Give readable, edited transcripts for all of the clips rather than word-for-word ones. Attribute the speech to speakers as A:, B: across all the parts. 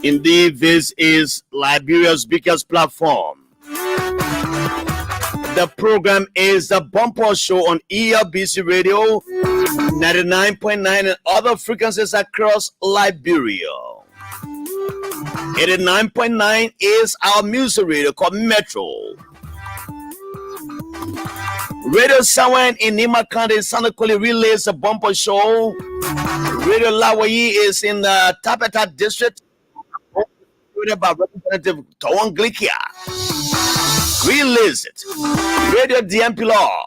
A: Indeed, this is Liberia's biggest platform. The program is the Bumper Show on ERBC Radio 99.9 and other frequencies across Liberia. 89.9 is our music radio called Metro. Radio Sawan in Nima County, Sanakoli relays the Bumper Show. Radio Lawayi is in the Tapeta District. By Representative Tawan Glikia. Relays it. Radio DMP Law.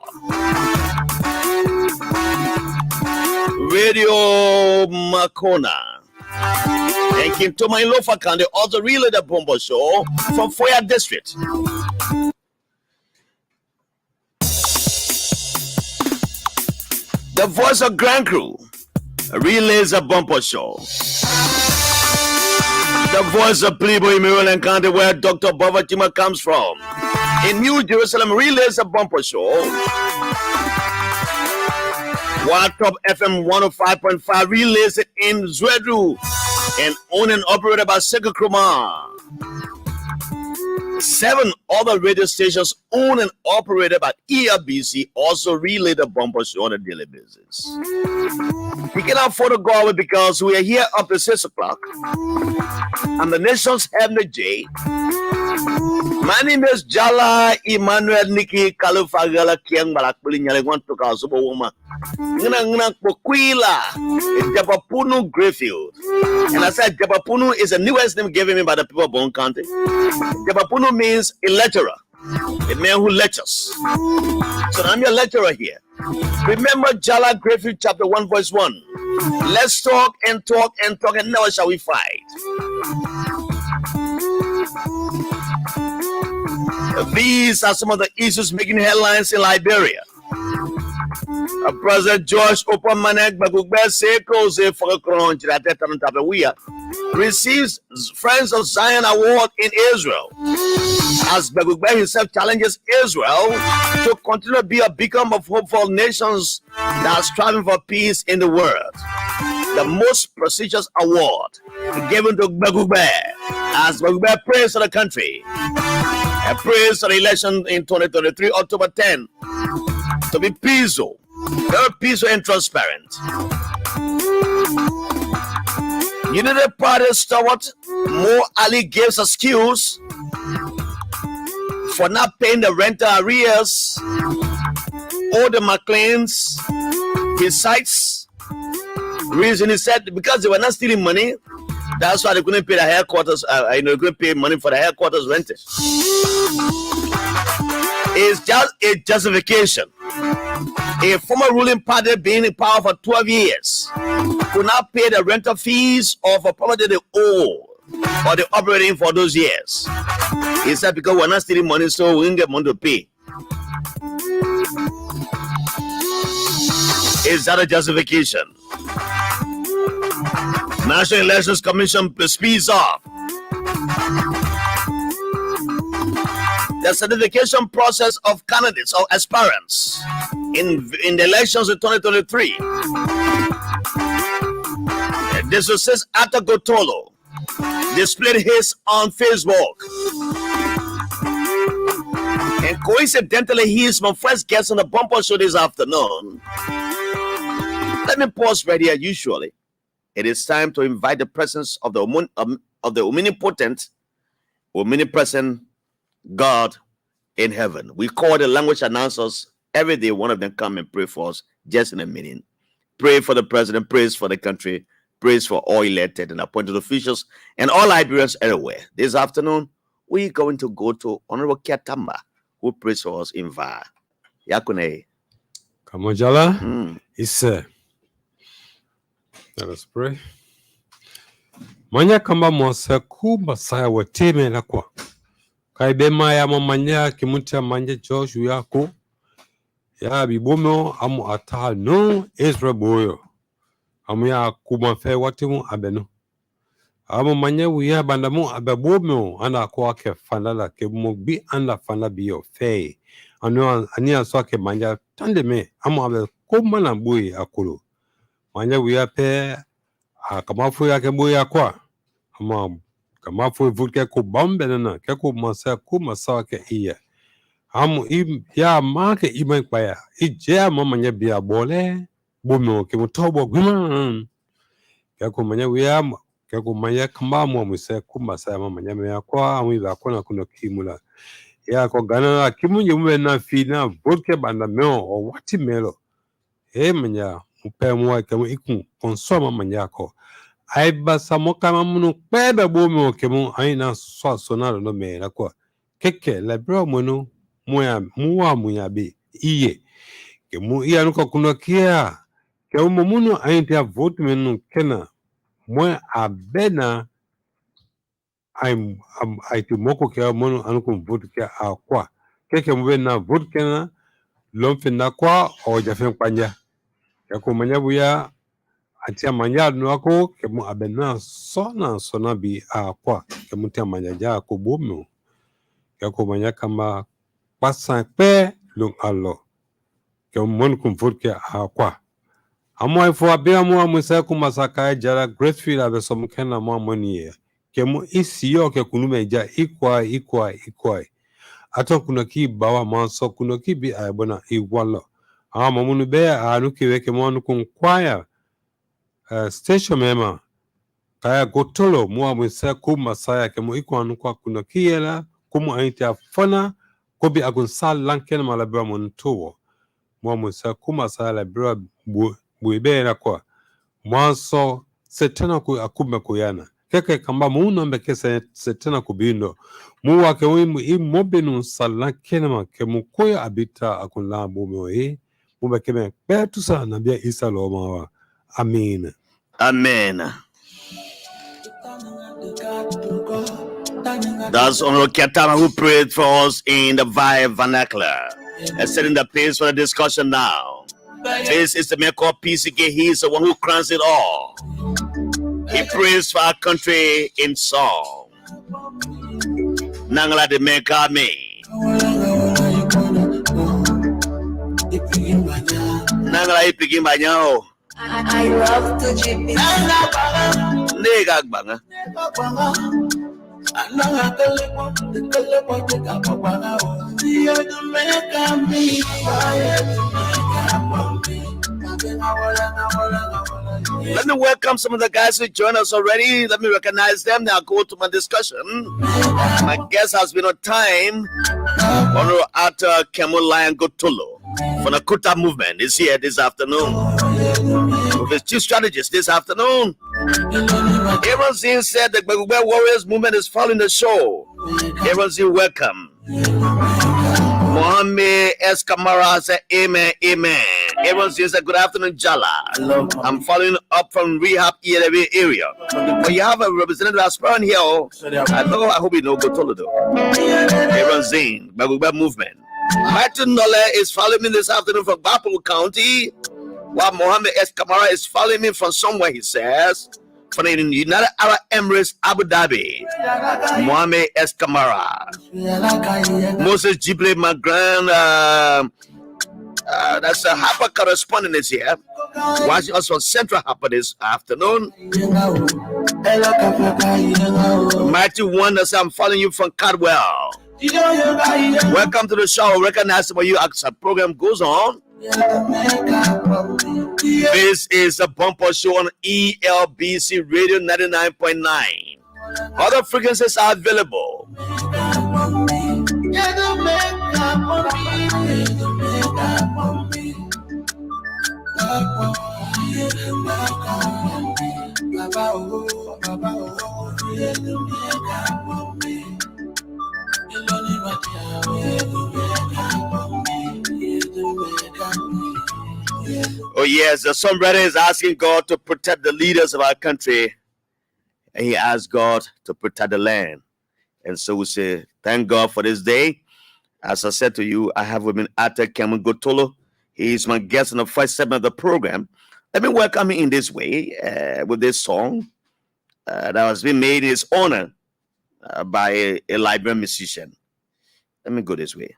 A: Radio Makona. And Kintoma in Lofa County also relay the Bumper Show from Foya District. The Voice of Grand Crew relays a Bumper Show. The Voice of Playboy in Maryland County, where Dr. Bovatima comes from. In New Jerusalem relays a Bumper Show. Top FM 105.5 relays it in Zwedru and owned and operated by Sega Kroma. 7 other radio stations owned and operated by ERBC also relay the Bumper Show on a daily basis. We cannot afford to go away because we are here up to 6 o'clock. I'm the nation's Heavenly J. My name is Jallah Emmanuel Niki Kalufagala Kiang Balakpuli Nyalewan to Kazuboma. Ngana Poquila Jallah Grayfield. And I said Jallah is the newest name given me by the people of Bon County. Jallah means a lecturer, a man who lectures. So I'm your lecturer here. Remember Jallah Grayfield chapter 1 verse 1. Let's talk and talk and talk and never shall we fight. These are some of the issues making headlines in Liberia. President George Opamanek Bagugbe Seko for receives Friends of Zion Award in Israel as Bagugbe himself challenges Israel to continue to be a beacon of hope for nations that are striving for peace in the world. The most prestigious award given to Bagugbe as Bagugbe prays for the country and prays for the election in 2023, October 10, to be peaceful, very peaceful and transparent. United Party stalwart Mo Ali gives excuse for not paying the rental arrears or the McLeans. He cites reason. He said because they were not stealing money, that's why they couldn't pay the headquarters. They couldn't pay money for the headquarters rented. It's just a justification. A former ruling party being in power for 12 years could not pay the rental fees of a property they owe or they operating for those years. He said because we're not stealing money, so we didn't get money to pay. Is that a justification? National Elections Commission speeds up. The certification process of candidates or aspirants in the elections in 2023. This was says after Gotolo displayed his on Facebook. And coincidentally, he is my first guest on the Bumper Show this afternoon. Let me pause right here. Usually, it is time to invite the presence of the omnipotent, omnipresent God in heaven. We call the language announcers every day. One of them come and pray for us just in a minute. Pray for the president, praise for the country, praise for all elected and appointed officials and all Liberians everywhere. This afternoon, we're going to go to Honorable Kiatamba, who prays for us in VAR. Yakune.
B: Come on, Jallah. Let us pray. Manya kamba mwasa kuba saya wateme na kwa. Kaibema ya mamanya kimutia manja Joshua yako. Ya bibomo amu ata no Israel boyo. Amu ya kumafe watimu abeno. Amu manya uya bandamu ababomo anda kwa ke fanala ke mubi anda fanala biyo fe. Anu ania swake manja tandeme amu abe kumana bui akulu. Manya uya pe kamafu yake boya kwa. Ama kama fo vote ke ko bombe na ke ko masa ku masa ke iya amu ya ma ke imai pa ya je mama nya bia bole bomo ke mo tobo guma ke ko manya wiya ke ko manya kamba mo muse ku masa mama nya me kwa amu ba kona kuno kimula ya ko gana kimu nyumwe na fi na vote ke banda me o wati melo manya upe mo ke mo iku konsoma manya ko ai basa mo kama munu pebe bomo ke mo aina so sonalo no me na kwa keke la bro mono muya be iye ke mu iya no kuno kia ke mo munu aina vote menu kena mo abena ai ti moko ke mono anu ko vote ke akwa keke mo na vote kena lomfinda kwa o jafen kwanja ke ko manya buya atia manya no ako ke mo abena sona bi akwa ke mo tia manya ja ko bomo ke ko manya kama pasa pe lung alo ke mon kum vote ke akwa amo ifo abia mo amusa ku masaka Jallah Grayfield abe som kena mo amoni ke mo isiyo ke kunume ja ikwa ato kuna ki bawa manso kuna ki bi abona iwalo ama munu be anu ki weke mo anu kun kwaya station mema kaya Gotolo mo amusa ku masaya ke mo ikwa anu kwa kuna ki yela kumu aintia fana kobi agun sal lanken malabra mon towo mo amusa ku masaya la bra buibe na kwa mwanso setena ku akume kuyana keke kamba muno mbeke setena kubindo mu wake wimu imobinu sala kenema ke mukoyo abita akunla mumo mu mbeke me petu sa nabia isa lomawa amin
A: That's Honorable Ketama who prayed for us in the vernacular. And setting the pace for the discussion now. This is the man called PCK. He is the one who crowns it all. He prays for our country in song. Nangala de Mekame. Nangala ipigin banyo.
C: I love to GP.
A: Negag banga. Let me welcome some of the guys who joined us already. Let me recognize them. Now go to my discussion. My guest has been on time. Honorable Arthur Kemal Lion Gotolo from the Kuta movement is here this afternoon. With his chief strategist this afternoon. Aaron Zin said the Gbegbe Warriors movement is following the show. Aaron Zin, welcome. Mohammed S. Kamara said, amen, amen. Aaron Zin said, good afternoon, Jallah. I'm following up from rehab area. But you have a representative aspirant here. I hope you know Gotolo though. Aaron Zin, Gbegbe movement. Martin Nole is following me this afternoon from Gotolo County. While Mohammed S. Kamara is following me from somewhere, he says, from the United Arab Emirates, Abu Dhabi. Mohammed S. Kamara. Moses Jible, my grand, that's a Harper correspondent is here. Watching us from Central Harper this afternoon. Matthew Wonders, I'm following you from Cardwell. Welcome to the show. Recognize some of you as the program goes on. This is a bumper show on ELBC Radio 99.9. Other frequencies are available. Oh yes, the somebody is asking God to protect the leaders of our country, and he asked God to protect the land. And so we say, thank God for this day. As I said to you, I have with me Arthur Kemal Gotolo. He is my guest in the first segment of the program. Let me welcome him in this way with this song that has been made in his honor by a Liberian musician. Let me go this way.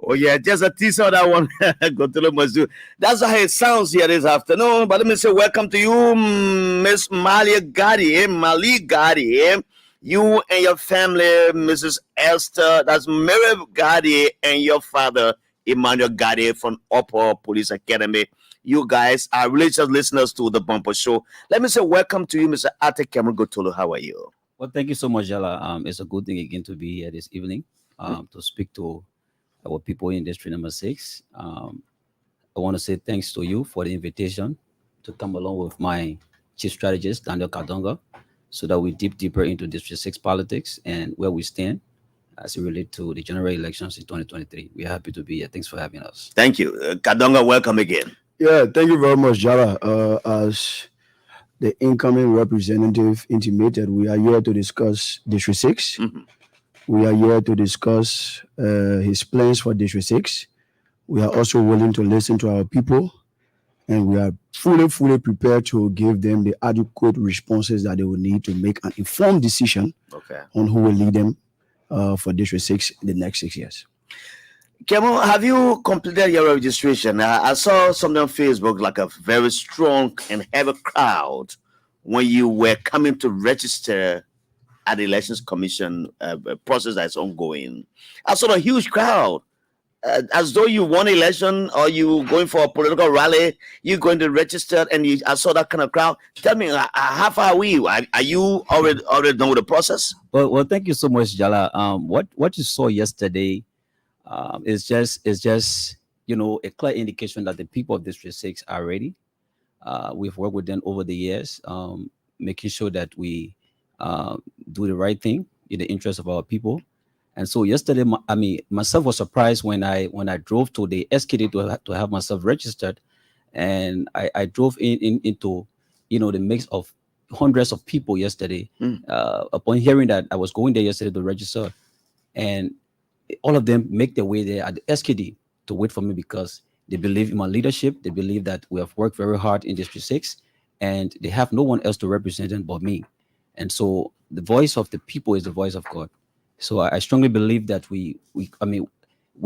A: Oh yeah, just a teaser of that one. Gotolo must do. That's how it sounds here this afternoon. But let me say welcome to you, Miss Malia Gadi, Mali Gadi. You and your family, Mrs. Esther, that's Mary Gadi, and your father, Emmanuel Gadi from Upper Police Academy. You guys are really just listeners to the Bumper Show. Let me say welcome to you, Mr. Ate Cameron Gotolo. How are you?
D: Well, thank you so much, Jallah. It's a good thing again to be here this evening to speak to our people in District Number 6. I want to say thanks to you for the invitation to come along with my chief strategist, Daniel Kadonga, so that we dip deeper into District 6 politics and where we stand as it relates to the general elections in 2023. We're happy to be here. Thanks for having us.
A: Thank you. Kadonga, welcome again.
E: Yeah, thank you very much, Jallah. As the incoming representative intimated, we are here to discuss District 6.
A: Mm-hmm.
E: We are here to discuss his plans for District 6. We are also willing to listen to our people, and we are fully prepared to give them the adequate responses that they will need to make an informed decision on who will lead them for District 6 in the next 6 years.
A: Kemo, have you completed your registration? I saw something on Facebook like a very strong and heavy crowd when you were coming to register at the Elections Commission process that's ongoing. I saw a huge crowd. As though you won an election or you going for a political rally, you're going to register, and I saw that kind of crowd. Tell me, how far are you? Are you already done with the process?
D: Well, thank you so much, Jallah. What you saw yesterday is just a clear indication that the people of District 6 are ready. We've worked with them over the years, making sure that we do the right thing in the interest of our people. And so yesterday, myself was surprised when I drove to the SKD to have myself registered, and I drove into the mix of hundreds of people yesterday. Upon hearing that I was going there yesterday to register, and all of them make their way there at the SKD to wait for me because they believe in my leadership. They believe that we have worked very hard in District 6, and they have no one else to represent them but me. And so the voice of the people is the voice of God. So I strongly believe that we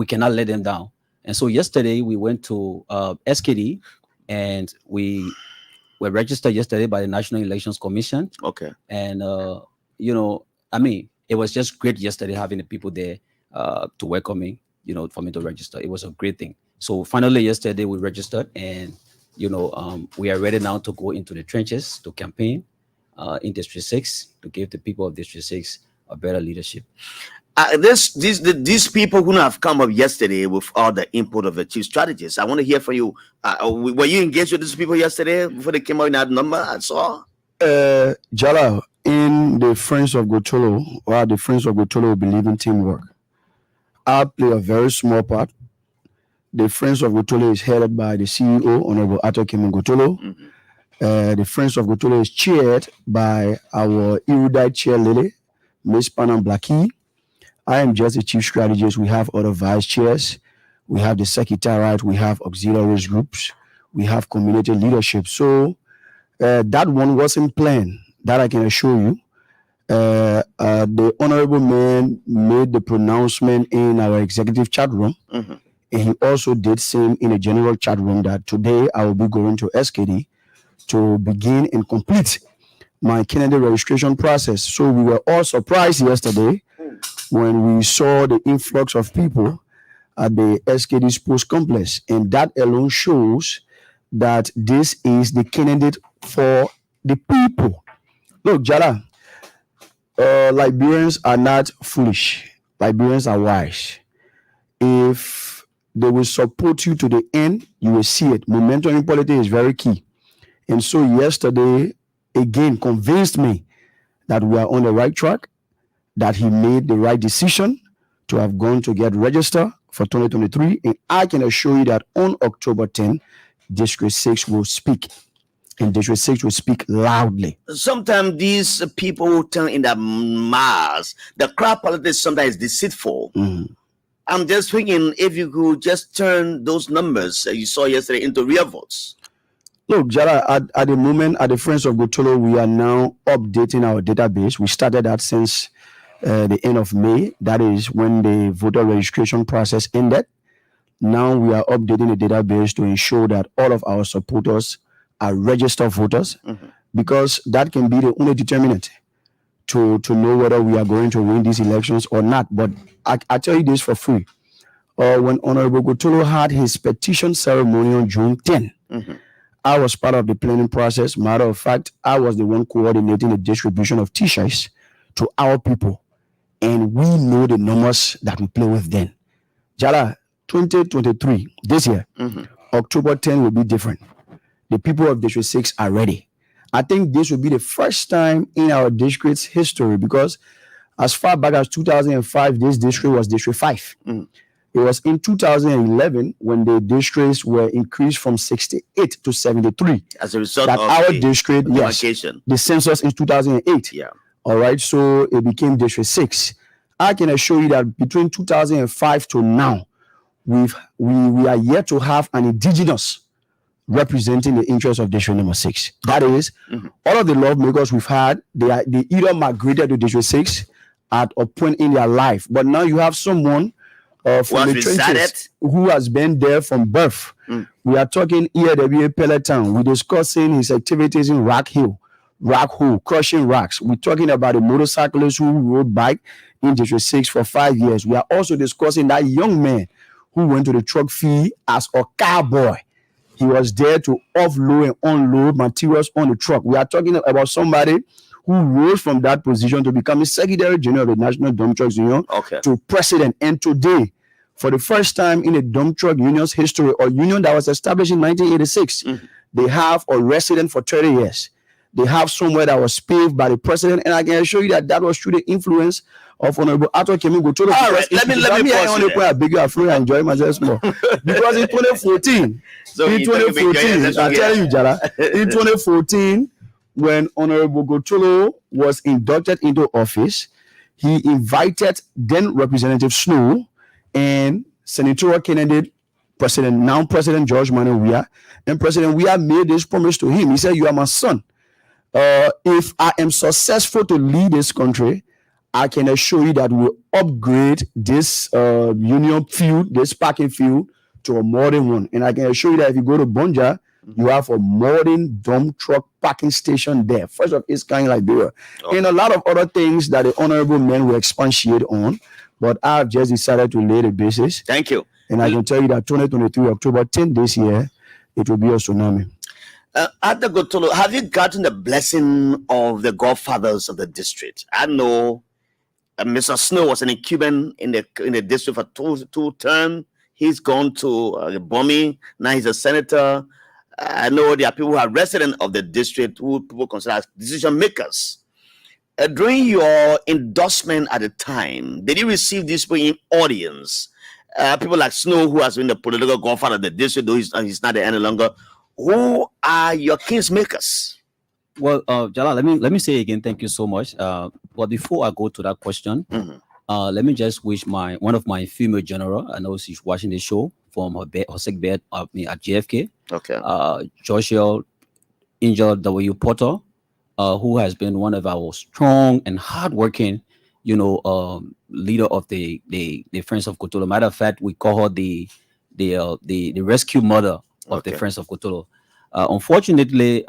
D: cannot let them down. And so yesterday we went to SKD, and we were registered yesterday by the National Elections Commission.
A: Okay.
D: And it was just great yesterday having the people there to welcome me, for me to register. It was a great thing. So finally yesterday we registered, and we are ready now to go into the trenches to campaign in District 6 to give the people of District 6 a better leadership.
A: These people who have come up yesterday with all the input of the chief strategist, I want to hear from you. Were you engaged with these people yesterday before they came out in that number? I saw.
E: Jallah, in the Friends of Gotolo, or the Friends of Gotolo believe in teamwork. I play a very small part. The Friends of Gotolo is headed by the CEO, Honorable Ato Cameron Gotolo. Mm-hmm. The Friends of Gotolo is chaired by our erudite chair lady, Miss Panam Blackie. I am just the chief strategist. We have other vice chairs. We have the secretariat. We have auxiliaries groups. We have community leadership. So that one wasn't planned. That I can assure you. The honorable man made the pronouncement in our executive chat room. Mm-hmm. And he also did same in a general chat room that today I will be going to SKD to begin and complete my candidate registration process. So we were all surprised yesterday when we saw the influx of people at the SKD Sports Complex. And that alone shows that this is the candidate for the people. Look, Jallah, Liberians are not foolish. Liberians are wise. If they will support you to the end, you will see it. Momentum in politics is very key. And so yesterday, again, convinced me that we are on the right track, that he made the right decision to have gone to get registered for 2023. And I can assure you that on October 10, District 6 will speak. And District 6 will speak loudly.
A: Sometimes these people who turn in the mass, the crowd politics sometimes is deceitful. Mm-hmm. I'm just thinking if you could just turn those numbers you saw yesterday into real votes.
E: Look, Jallah, at the moment, at the Friends of Gotolo, we are now updating our database. We started that since the end of May. That is when the voter registration process ended. Now we are updating the database to ensure that all of our supporters are registered voters, because that can be the only determinant to know whether we are going to win these elections or not. But I tell you this for free. When Honorable Gotolo had his petition ceremony on June 10, I was part of the planning process. Matter of fact, I was the one coordinating the distribution of t-shirts to our people. And we know the numbers that we play with then. Jallah, 2023, this year, October 10 will be different. The people of District 6 are ready. I think this will be the first time in our district's history, because as far back as 2005, this district was District 5. It was in 2011 when the districts were increased from 68 to 73.
A: As a result
E: that
A: of
E: our
A: the
E: district, yes,
A: demarcation.
E: the census in 2008.
A: Yeah.
E: All right, so it became District 6. I can assure you that between 2005 to now, we are yet to have an indigenous representing the interests of District number 6. That is, all of the lawmakers we've had, they either migrated to District 6 at a point in their life, but now you have someone from the trenches who has been there from birth. We are talking EAWA Peloton. We're discussing his activities in Rock Hill, crushing rocks. We're talking about a motorcyclist who rode bike in District 6 for 5 years. We are also discussing that young man who went to the truck field as a cowboy. He was there to offload and unload materials on the truck. We are talking about somebody who rose from that position to become a Secretary General of the National Dump Trucks Union to president. And today, for the first time in the dump truck union's history, or union that was established in 1986, they have a resident for 30 years. They have somewhere that was paved by the president, and I can assure you that was through the influence of Honorable Arthur Kemi Gotolo.
A: All right, let me pause you there.
E: I beg you, I enjoy myself more. Because in 2014, I'm telling you, Jallah, in 2014, when Honorable Gotolo was inducted into office, he invited then Representative Snow and senatorial candidate now President George Manuel Weah, and President Weah made this promise to him. He said, "You are my son. If I am successful to lead this country, I can assure you that we'll upgrade this union field, this parking field, to a modern one. And I can assure you that if you go to Bonja, you have a modern dump truck parking station there, first of its kind in Liberia, and a lot of other things that the honorable men will expatiate on. But I've just decided to lay the basis.
A: Thank you.
E: And I can tell you that 2023, October 10 this year, it will be a tsunami.
A: At the Gotolo, have you gotten the blessing of the godfathers of the district? I know Mr. Snow was an incumbent in the district for two terms. He's gone to Bomi. Now he's a senator. I know there are people who are residents of the district who people consider as decision makers. During your endorsement at the time, did you receive this people in audience? People like Snow, who has been the political godfather of the district, though he's not there any longer. Who are your kingsmakers?
D: Well, Jallah, let me say again, thank you so much. But before I go to that question, let me just wish one of my female general, I know she's watching the show from her sick bed at JFK.
A: Okay.
D: Joshua Angel W. Porter, who has been one of our strong and hardworking, leader of the Friends of Gotolo. Matter of fact, we call her the rescue mother of the Friends of Gotolo. Unfortunately,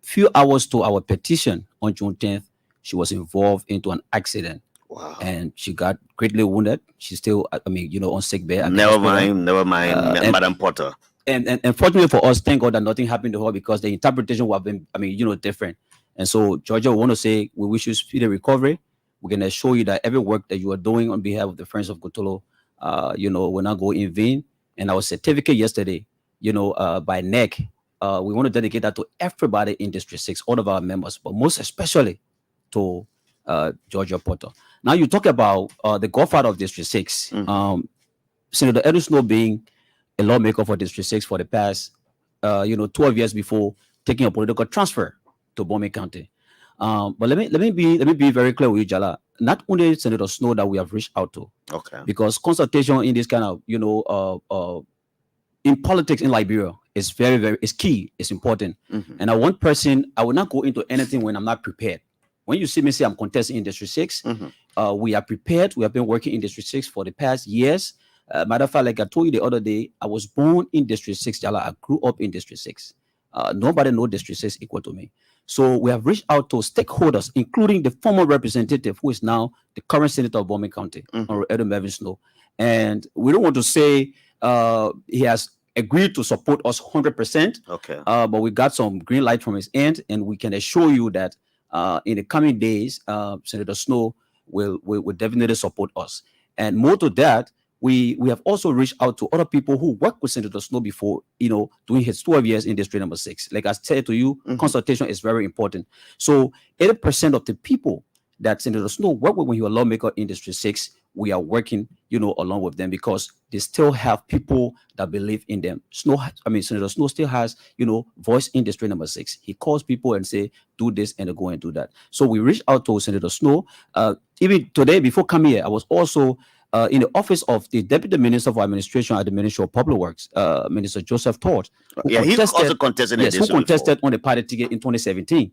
D: few hours to our petition on June 10th, she was involved into an accident.
A: Wow.
D: And she got greatly wounded. She's still, on sick bed.
A: Never mind, Madam Porter.
D: And fortunately for us, thank God that nothing happened to her, because the interpretation would have been, different. And so, Georgia, we want to say we wish you speedy recovery. We're going to assure you that every work that you are doing on behalf of the Friends of Gotolo, will not go in vain. And our certificate yesterday, by NEC, we want to dedicate that to everybody in District 6, all of our members, but most especially to Georgia Porter. Now, you talk about the godfather of District 6, Senator Edwin Snow being a lawmaker for District 6 for the past, 12 years before taking a political transfer to Bomi County. But let me be very clear with you, Jallah. Not only Senator Snow that we have reached out to, because consultation in this kind of, in politics in Liberia is very, very, it's key, it's important. And I will not go into anything when I'm not prepared. When you see me say I'm contesting in District 6, we are prepared. We have been working in District 6 for the past years. Matter of fact, like I told you the other day, I was born in District 6, Jallah. I grew up in District 6. Nobody knows District 6 equal to me. So we have reached out to stakeholders, including the former representative, who is now the current senator of Bowman County, Honorable Melvin Snow. And we don't want to say he has agreed to support us 100%.
A: Okay.
D: But we got some green light from his end, and we can assure you that in the coming days, Senator Snow will definitely support us. And more to that, we have also reached out to other people who worked with Senator Snow before, during his 12 years in District number 6. Like I said to you, consultation is very important. So 80% of the people that Senator Snow worked with when he was a lawmaker in District 6, we are working, along with them because they still have people that believe in them. Senator Snow still has, voice in District number 6. He calls people and say, do this, and they go and do that. So we reached out to Senator Snow. Even today, before coming here, I was also in the office of the Deputy Minister for Administration at the Ministry of Public Works, Minister Joseph Todd.
A: Yeah, he also contested.
D: Yes, who contested on the party ticket in 2017.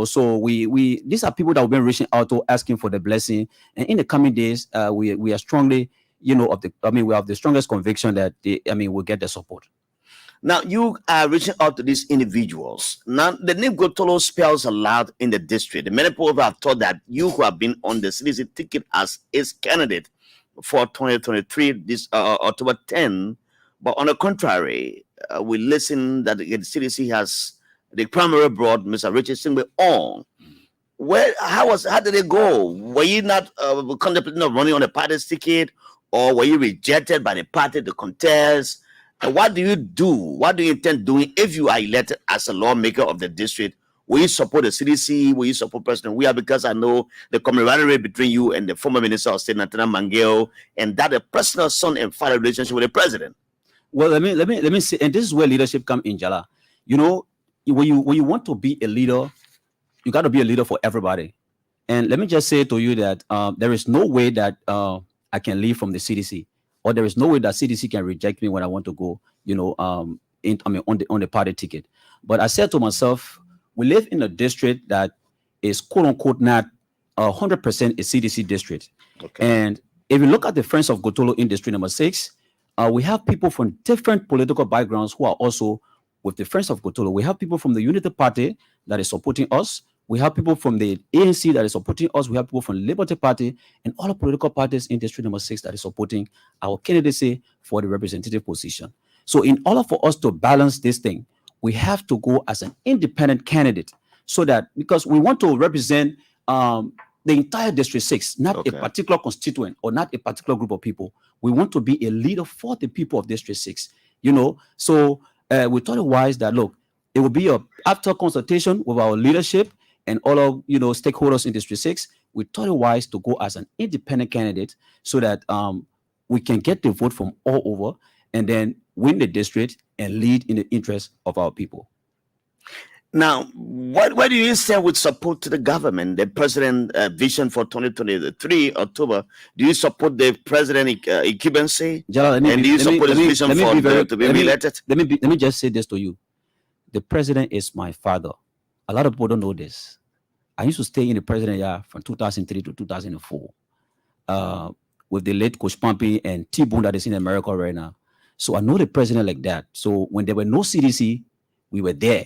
D: So we these are people that have been reaching out to asking for the blessing, and in the coming days, we are strongly, we have the strongest conviction that we'll get the support.
A: Now you are reaching out to these individuals. Now the name Gotolo spells a lot in the district. Many people have thought that you who have been on the CDC ticket as its candidate for 2023, this October 10, but on the contrary, we listen that the CDC has the primary brought Mr. Richard Singbe on. How did it go? Were you not contemplating of running on the party's ticket, or were you rejected by the party to contest? And what do you do? What do you intend doing if you are elected as a lawmaker of the district? Will you support the CDC? Will you support President Weah? Because I know the camaraderie between you and the former Minister of State, Natana Mangeo, and that a personal son and father relationship with the president.
D: Well, let me say, and this is where leadership comes in, Jallah. When you want to be a leader, you got to be a leader for everybody. And let me just say to you that there is no way that I can leave from the CDC, or there is no way that CDC can reject me when I want to go, on the party ticket. But I said to myself, we live in a district that is quote unquote not 100% a CDC district.
A: Okay.
D: And if you look at the Friends of Gotolo in District number 6, we have people from different political backgrounds who are also with the Friends of Gotolo. We have people from the Unity Party that is supporting us. We have people from the ANC that is supporting us. We have people from the Liberty Party and all the political parties in District number 6 that is supporting our candidacy for the representative position. So in order for us to balance this thing, we have to go as an independent candidate, so that because we want to represent the entire District 6, not a particular constituent or not a particular group of people. We want to be a leader for the people of District 6, So we thought it wise that, look, it will be after consultation with our leadership and all of stakeholders in District 6, we thought it wise to go as an independent candidate so that we can get the vote from all over and then win the district and lead in the interest of our people.
A: Now, what do you say with support to the government, the president vision for 2023 October? Do you support the president incumbency? And do you support his vision to be re-elected?
D: Let me just say this to you. The president is my father. A lot of people don't know this. I used to stay in the president from 2003 to 2004 with the late Coach Pompey and T-Boone that is in America right now. So I know the president like that. So when there were no CDC, we were there.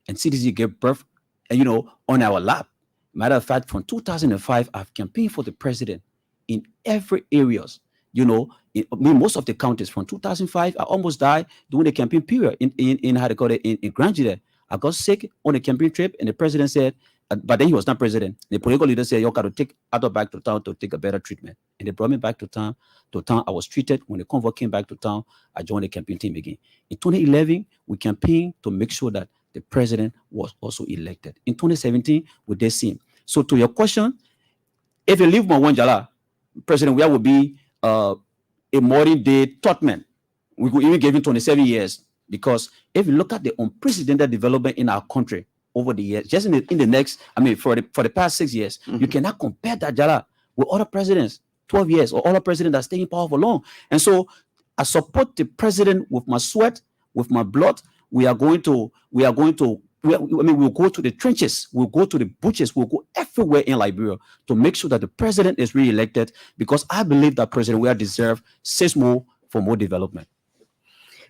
D: And CDC gave birth, on our lap. Matter of fact, from 2005, I've campaigned for the president in every areas. Most of the counties from 2005, I almost died during the campaign period in Grange. I got sick on a campaign trip, and the president said, but then he was not president. The political leader said, you got to take Otto back to town to take a better treatment. And they brought me back to town. I was treated. When the convoy came back to town, I joined the campaign team again. In 2011, we campaigned to make sure that the president was also elected. In 2017, we did see him. So to your question, if you leave Mawon Jallah, President Weah would be a modern day thought man. We could even give him 27 years, because if you look at the unprecedented development in our country over the years, just in the next, for the past 6 years, you cannot compare that Jallah with other presidents, 12 years, or other presidents that stay in power for long. And so I support the president with my sweat, with my blood. We'll go to the trenches, we'll go to the butchers, we'll go everywhere in Liberia to make sure that the president is re-elected, because I believe that President Weah deserves 6 more for more development.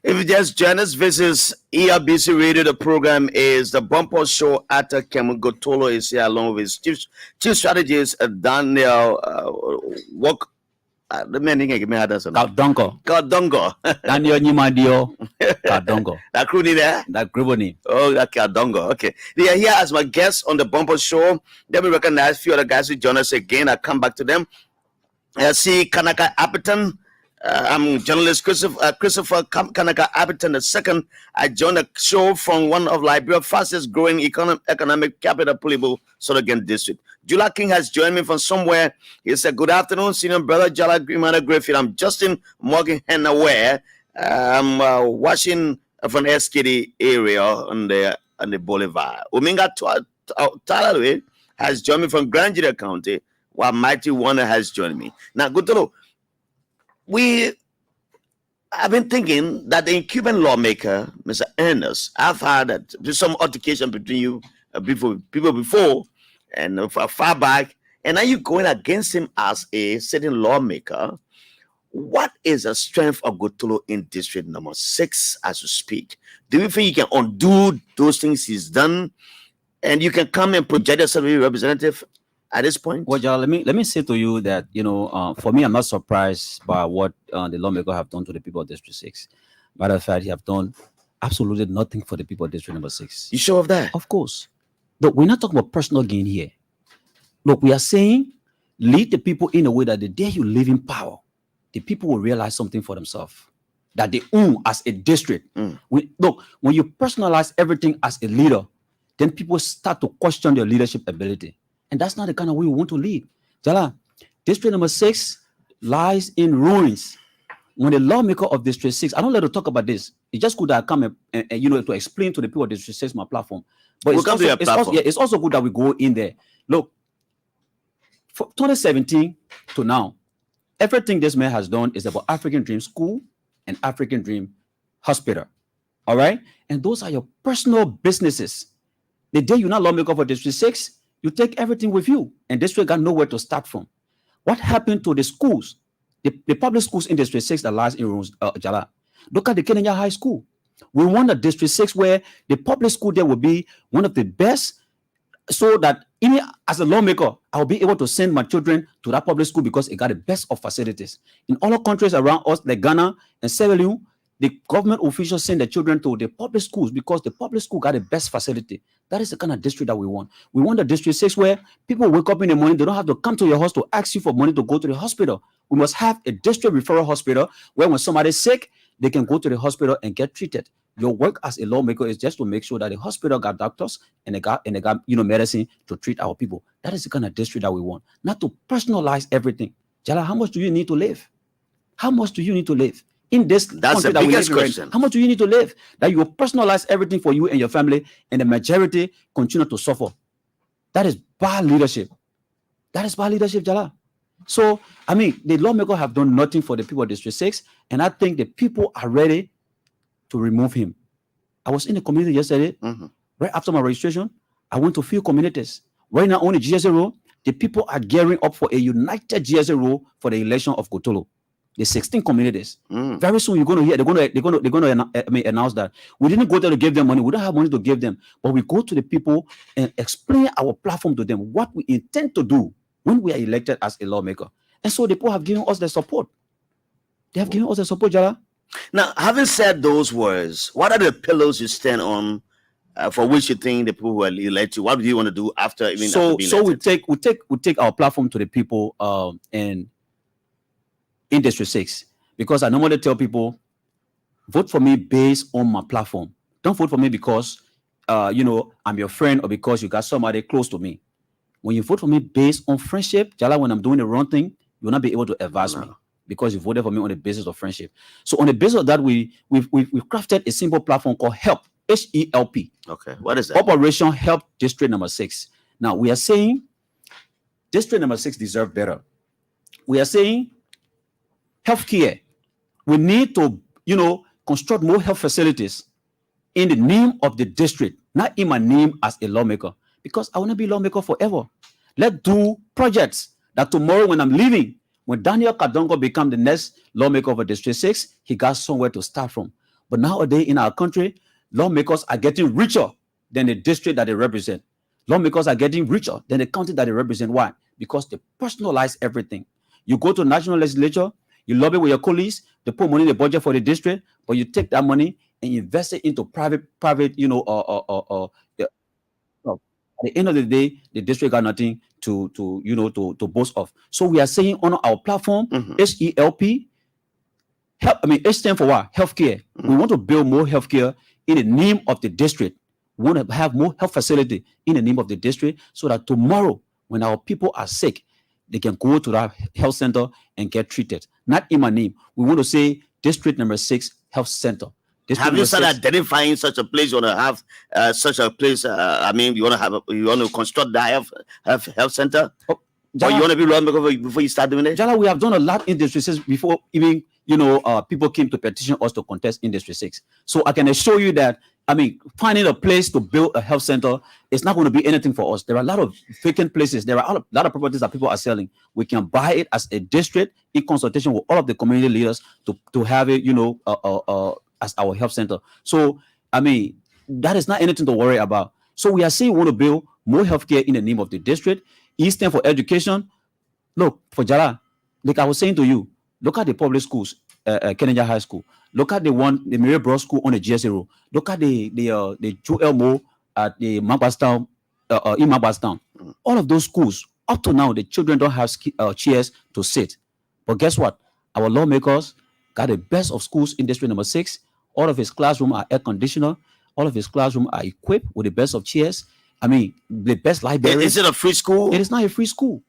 A: If you just join us, this is ERBC Radio. The program is the Bumper Show. Atta Kemu Gotolo is here along with his chief strategist, Daniel Walk. The man give me others.
D: Kadongo. Daniel Nimadio. Kadongo.
A: That crew there?
D: That Griboni.
A: Oh, that Kadongo. Okay. They are here as my guests on the Bumper Show. Then we recognize a few other guys who join us again. I'll come back to them. I see Kanaka Appleton. I'm journalist Christopher Kanaka Appleton II. I joined the show from one of Liberia's fastest growing economic capital, Pulibo, Southern District. Jallah King has joined me from somewhere. He said, "Good afternoon, senior brother Jallah Grayfield. I'm Justin Morgan Henaware. I'm watching from SKD area on the Boulevard. Uminga Talawe has joined me from Jallah County, while Mighty Warner has joined me. Now, Gotolo, I've been thinking that the Cuban lawmaker, Mr. Ernest, I've had that there's some altercation between you people before and far back, and now you're going against him as a sitting lawmaker. What is the strength of Gotolo in District Number 6 as you speak? Do you think you can undo those things he's done, and you can come and project yourself as a representative at this point?
D: Well, Jallah, let me say to you that, for me, I'm not surprised by what the lawmaker have done to the people of District 6. Matter of fact, he have done absolutely nothing for the people of District Number 6.
A: You sure of that?
D: Of course. Look, we're not talking about personal gain here. Look, we are saying lead the people in a way that the day you live in power, the people will realize something for themselves that they own as a district. Look, when you personalize everything as a leader, then people start to question your leadership ability. And that's not the kind of way we want to lead. Jallah, District Number 6 lies in ruins. When the lawmaker of District 6, I don't let her talk about this. It's just good that I come and to explain to the people of District 6 my platform. But it's also good that we go in there. Look, from 2017 to now, everything this man has done is about African Dream School and African Dream Hospital. All right? And those are your personal businesses. The day you're not lawmaker for District 6, you take everything with you, and District got nowhere to start from. What happened to the schools, the public schools in District 6 that lies in ruins, Jallah? Look at the Kenya High School. We want a District 6 where the public school there will be one of the best, so that as a lawmaker, I'll be able to send my children to that public school because it got the best of facilities. In other countries around us, like Ghana and Sierra Leone, the government officials send their children to the public schools because the public school got the best facility. That is the kind of district that we want. We want a District 6 where people wake up in the morning, they don't have to come to your house to ask you for money to go to the hospital. We must have a district referral hospital where when somebody's sick, they can go to the hospital and get treated. Your work as a lawmaker is just to make sure that the hospital got doctors and they got medicine to treat our people. That is the kind of district that we want. Not to personalize everything. Jallah, how much do you need to live? How much do you need to live? In this
A: That's the biggest question.
D: How much do you need to live? That you personalize everything for you and your family, and the majority continue to suffer. That is bad leadership. That is bad leadership, Jallah. So, the lawmaker have done nothing for the people of District 6, and I think the people are ready to remove him. I was in the community yesterday, right after my registration. I went to a few communities. Right now, on the GSA road, the people are gearing up for a united GSA road for the election of Gotolo. The 16 communities. Very soon you're going to hear they're going to announce that we didn't go there to give them money. We don't have money to give them, but we go to the people and explain our platform to them, what we intend to do when we are elected as a lawmaker. And so the people have given us the support. They have given us the support, Jallah.
A: Now, having said those words, what are the pillars you stand on for which you think the people who are elected you? What do you want to do after being elected?
D: So we take our platform to the people and in District 6, because I normally tell people, vote for me based on my platform. Don't vote for me because, I'm your friend or because you got somebody close to me. When you vote for me based on friendship, Jallah, when I'm doing the wrong thing, you will not be able to advise me because you voted for me on the basis of friendship. So on the basis of that, we've crafted a simple platform called HELP, H-E-L-P.
A: Okay, what is that?
D: Operation Help District Number 6. Now, we are saying District Number 6 deserve better. We are saying healthcare. We need to, construct more health facilities in the name of the district, not in my name as a lawmaker, because I want to be a lawmaker forever. Let's do projects that tomorrow when I'm leaving, When Daniel Kadongo became the next lawmaker of District 6, he got somewhere to start from. But nowadays in our country, lawmakers are getting richer than the district that they represent. Lawmakers are getting richer than the county that they represent. Why? Because they personalize everything. You go to national legislature, you lobby with your colleagues, they put money in the budget for the district, but you take that money and invest it into private, at the end of the day, the district got nothing to boast of. So we are saying on our platform, HELP, H stands for what? Healthcare. We want to build more healthcare in the name of the district. We want to have more health facility in the name of the district so that tomorrow, when our people are sick, they can go to that health center and get treated. Not in my name. We want to say District number 6 Health Center.
A: Have you started identifying such a place? You want to have such a place? You want to construct the health center? Or you want to be run before you start doing it?
D: Jallah, we have done a lot in District 6 before even people came to petition us to contest in District 6. So I can assure you that finding a place to build a health center is not going to be anything for us. There are a lot of vacant places. There are a lot of properties that people are selling. We can buy it as a district in consultation with all of the community leaders to have it, as our health center. So, that is not anything to worry about. So we are saying we want to build more healthcare in the name of the district. E stand for education. Look, for Jallah, like I was saying to you, look at the public schools, Kennedy High School. Look at the Mary Bros School on the GSA Road. Look at the Joel Mo at the Mambastown, in Mambastown. All of those schools, up to now, the children don't have chairs to sit. But guess what? Our lawmakers got the best of schools in District number 6. All of his classrooms are air conditioner. All of his classrooms are equipped with the best of chairs. The best library.
A: Is it a free school?
D: It is not a free school.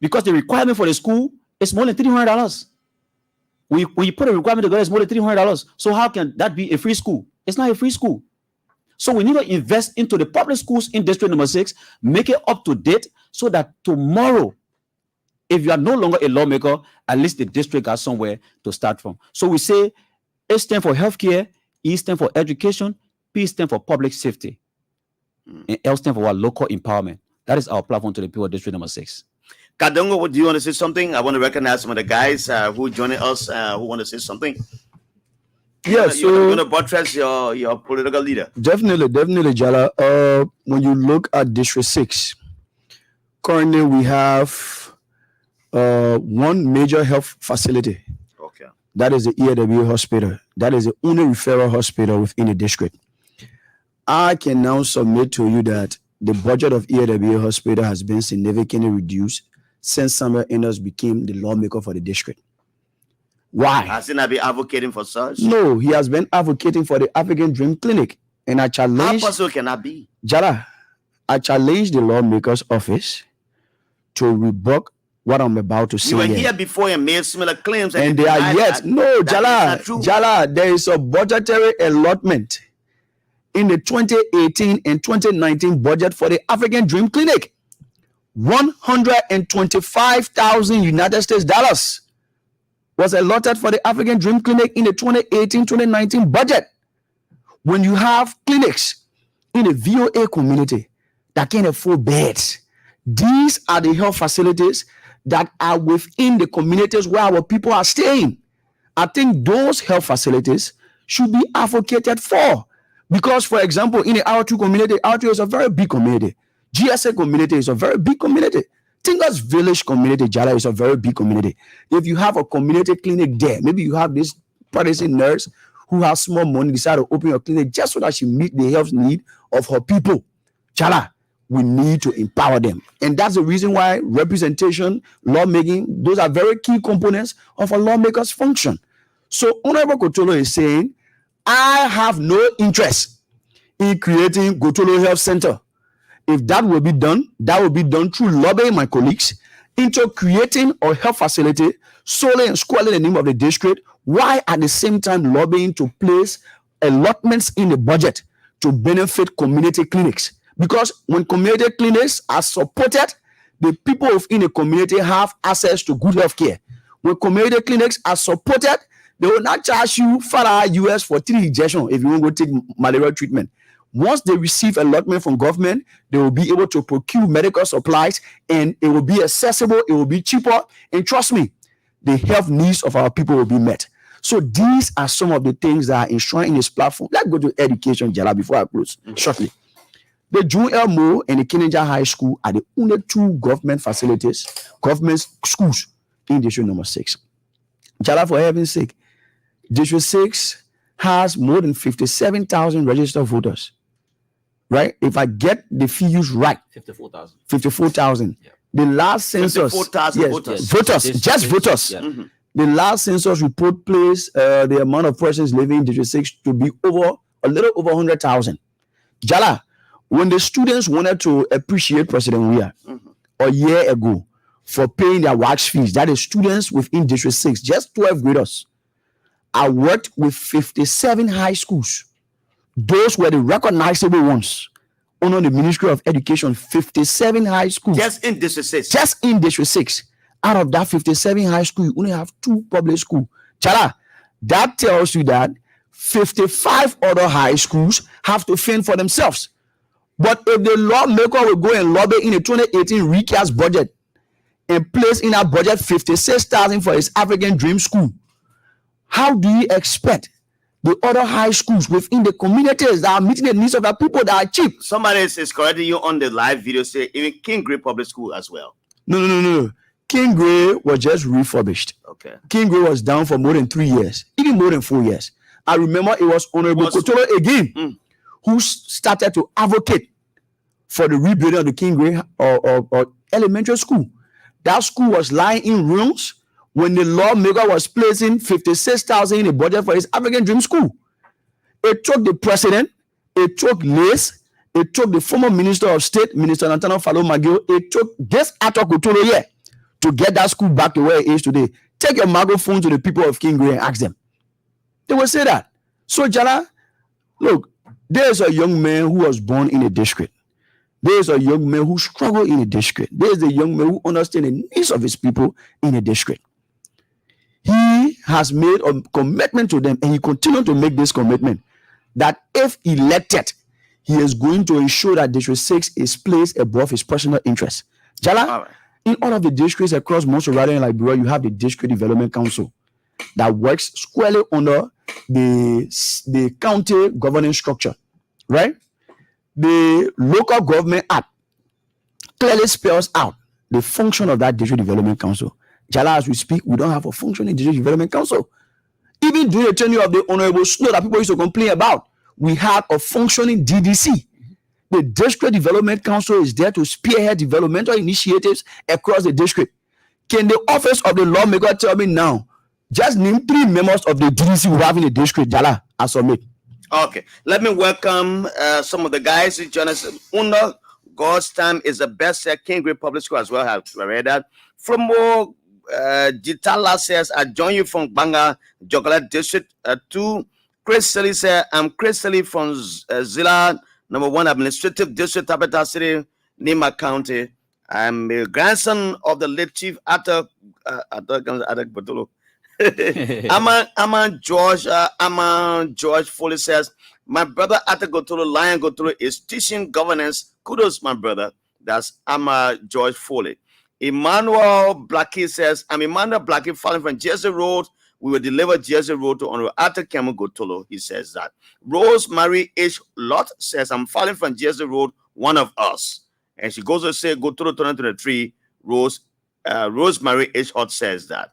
D: Because the requirement for the school is more than $300. When you put a requirement together, it's more than $300. So how can that be a free school? It's not a free school. So we need to invest into the public schools in District number 6, make it up to date so that tomorrow, if you are no longer a lawmaker, at least the district got somewhere to start from. So we say H stands for healthcare, E stands for education, P stands for public safety, and L stands for local empowerment. That is our platform to the people of District number 6.
A: Kadongo, do you want to say something? I want to recognize some of the guys who are joining us who want to say something.
E: Yes,
A: you're going to buttress your political leader.
E: Definitely, Jallah. When you look at District 6, currently we have one major health facility.
A: Okay.
E: That is the EAW hospital. That is the only referral hospital within the district. I can now submit to you that the budget of EAW hospital has been significantly reduced since Samuel Enders became the lawmaker for the district. Why?
A: Has he not been advocating for such?
E: No, he has been advocating for the African Dream Clinic. And I challenge...
A: How possible can that be?
E: Jallah, I challenge the lawmaker's office to rebut what I'm about to say.
A: You were here before and made similar claims.
E: And they are yet... No, Jallah, there is a budgetary allotment in the 2018 and 2019 budget for the African Dream Clinic. $125,000 United States dollars was allotted for the African Dream Clinic in the 2018-2019 budget. When you have clinics in the VOA community that can afford beds, these are the health facilities that are within the communities where our people are staying. I think those health facilities should be advocated for. Because, for example, in the R2 community, R2 is a very big community. GSA community is a very big community. Tingas Village community, Jallah, is a very big community. If you have a community clinic there, maybe you have this practicing nurse who has small money, decide to open your clinic just so that she meet the health need of her people. Jallah, we need to empower them. And that's the reason why representation, lawmaking, those are very key components of a lawmaker's function. So Honorable Gotolo is saying, I have no interest in creating Gotolo Health Center. If that will be done through lobbying my colleagues into creating a health facility solely and squarely in the name of the district, while at the same time lobbying to place allotments in the budget to benefit community clinics. Because when community clinics are supported, the people within the community have access to good health care. When community clinics are supported, they will not charge you $5 for 3 injections if you want to go take malaria treatment. Once they receive allotment from government, they will be able to procure medical supplies and it will be accessible, it will be cheaper. And trust me, the health needs of our people will be met. So these are some of the things that are enshrined in this platform. Let's go to education, Jallah, before I close shortly. The June Elmo and the Kenneja High School are the only two government facilities, government schools in District number 6. Jallah, for heaven's sake, District 6 has more than 57,000 registered voters. Right? If I get the figures right,
D: 54,000.
E: 54,000. Yeah. The last census,
A: 54,000
E: yes,
A: voters.
E: voters, just voters.
D: Yeah.
A: Mm-hmm.
E: The last census report placed the amount of persons living in District 6 to be a little over 100,000. Jallah, when the students wanted to appreciate President Weah a year ago for paying their wax fees, that is students within District 6, just 12 graders, I worked with 57 high schools. Those were the recognizable ones. Under the Ministry of Education, 57 high schools.
A: Just in District 6.
E: Just in District 6. Out of that 57 high school, you only have 2 public schools. Jallah, that tells you that 55 other high schools have to fend for themselves. But if the lawmaker will go and lobby in the 2018 recast budget and place in that budget 56,000 for his African Dream School, how do you expect the other high schools within the communities that are meeting the needs of the people that are cheap?
A: Somebody is correcting you on the live video, say even King Gray Public School as well.
E: No. King Gray was just refurbished.
A: Okay.
E: King Gray was down for more than 3 years, even more than 4 years. I remember it was Honorable Gotolo again who started to advocate for the rebuilding of the King Gray or elementary school. That school was lying in ruins when the lawmaker was placing 56,000 in the budget for his African Dream School. It took the president, it took Lace, it took the former Minister of State, Minister Nantano Falo Magio, it took this Ato Gotolo here to get that school back to where it is today. Take your microphone to the people of King Gray and ask them. They will say that. So, Jallah, look, there's a young man who was born in a district. There's a young man who struggled in a district. There's a young man who understands the needs of his people in a district. He has made a commitment to them, and he continues to make this commitment that if elected, he is going to ensure that District 6 is placed above his personal interests. Jallah, in all of the districts across Montserrado and Liberia, you have the District Development Council that works squarely under the county governing structure, right? The Local Government Act clearly spells out the function of that District Development Council. Jallah, as we speak, we don't have a functioning District Development Council. Even during the tenure of the Honorable Snow that people used to complain about, we had a functioning DDC. The District Development Council is there to spearhead developmental initiatives across the district. Can the office of the lawmaker tell me now, just name 3 members of the DDC we have in the district, Jallah, I submit.
A: Okay, let me welcome some of the guys who join us. Under God's Time is the best King Gray Public School as well. I read that. From more, Jitala says, I join you from Banga, Jogala District. 2, Chris Selly says, I'm Chris Selly from Zilla, number 1 Administrative District, Tabata City, Nima County. I'm a grandson of the late Chief Atta Gotolo. Aman George Foley says, my brother Atta Gotolo, Lion Gotolo, is teaching governance. Kudos, my brother. That's Ama George Foley. Emmanuel Blackie says, I'm Emmanuel Blackie, falling from Jersey Road. We will deliver Jersey Road to Honorable Atta Kemu Gotolo. He says that. Rosemary H. Lott says, I'm falling from Jersey Road, one of us. And she goes to say, Gotolo 2023. Rosemary H. Lott says that.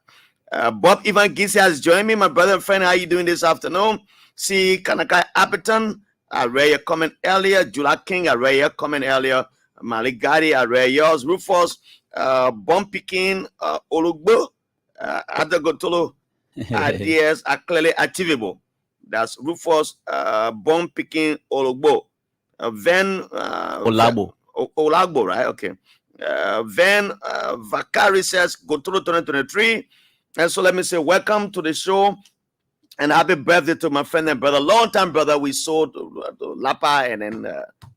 A: Bob Ivan Gisi has joined me, my brother and friend. How are you doing this afternoon? See Kanakai Appleton, I read your comment earlier. Jula King, I read your comment earlier. Maligari, I read yours. Rufus, Bomb Picking, Olugbo, Atta Gotolo. Ideas are clearly achievable. That's Rufus, Bomb Picking, Olugbo. Olagbo, right? Okay. Vakari says, Gotolo 2023. And so let me say, welcome to the show and happy birthday to my friend and brother, long time brother. We sold Lapa and then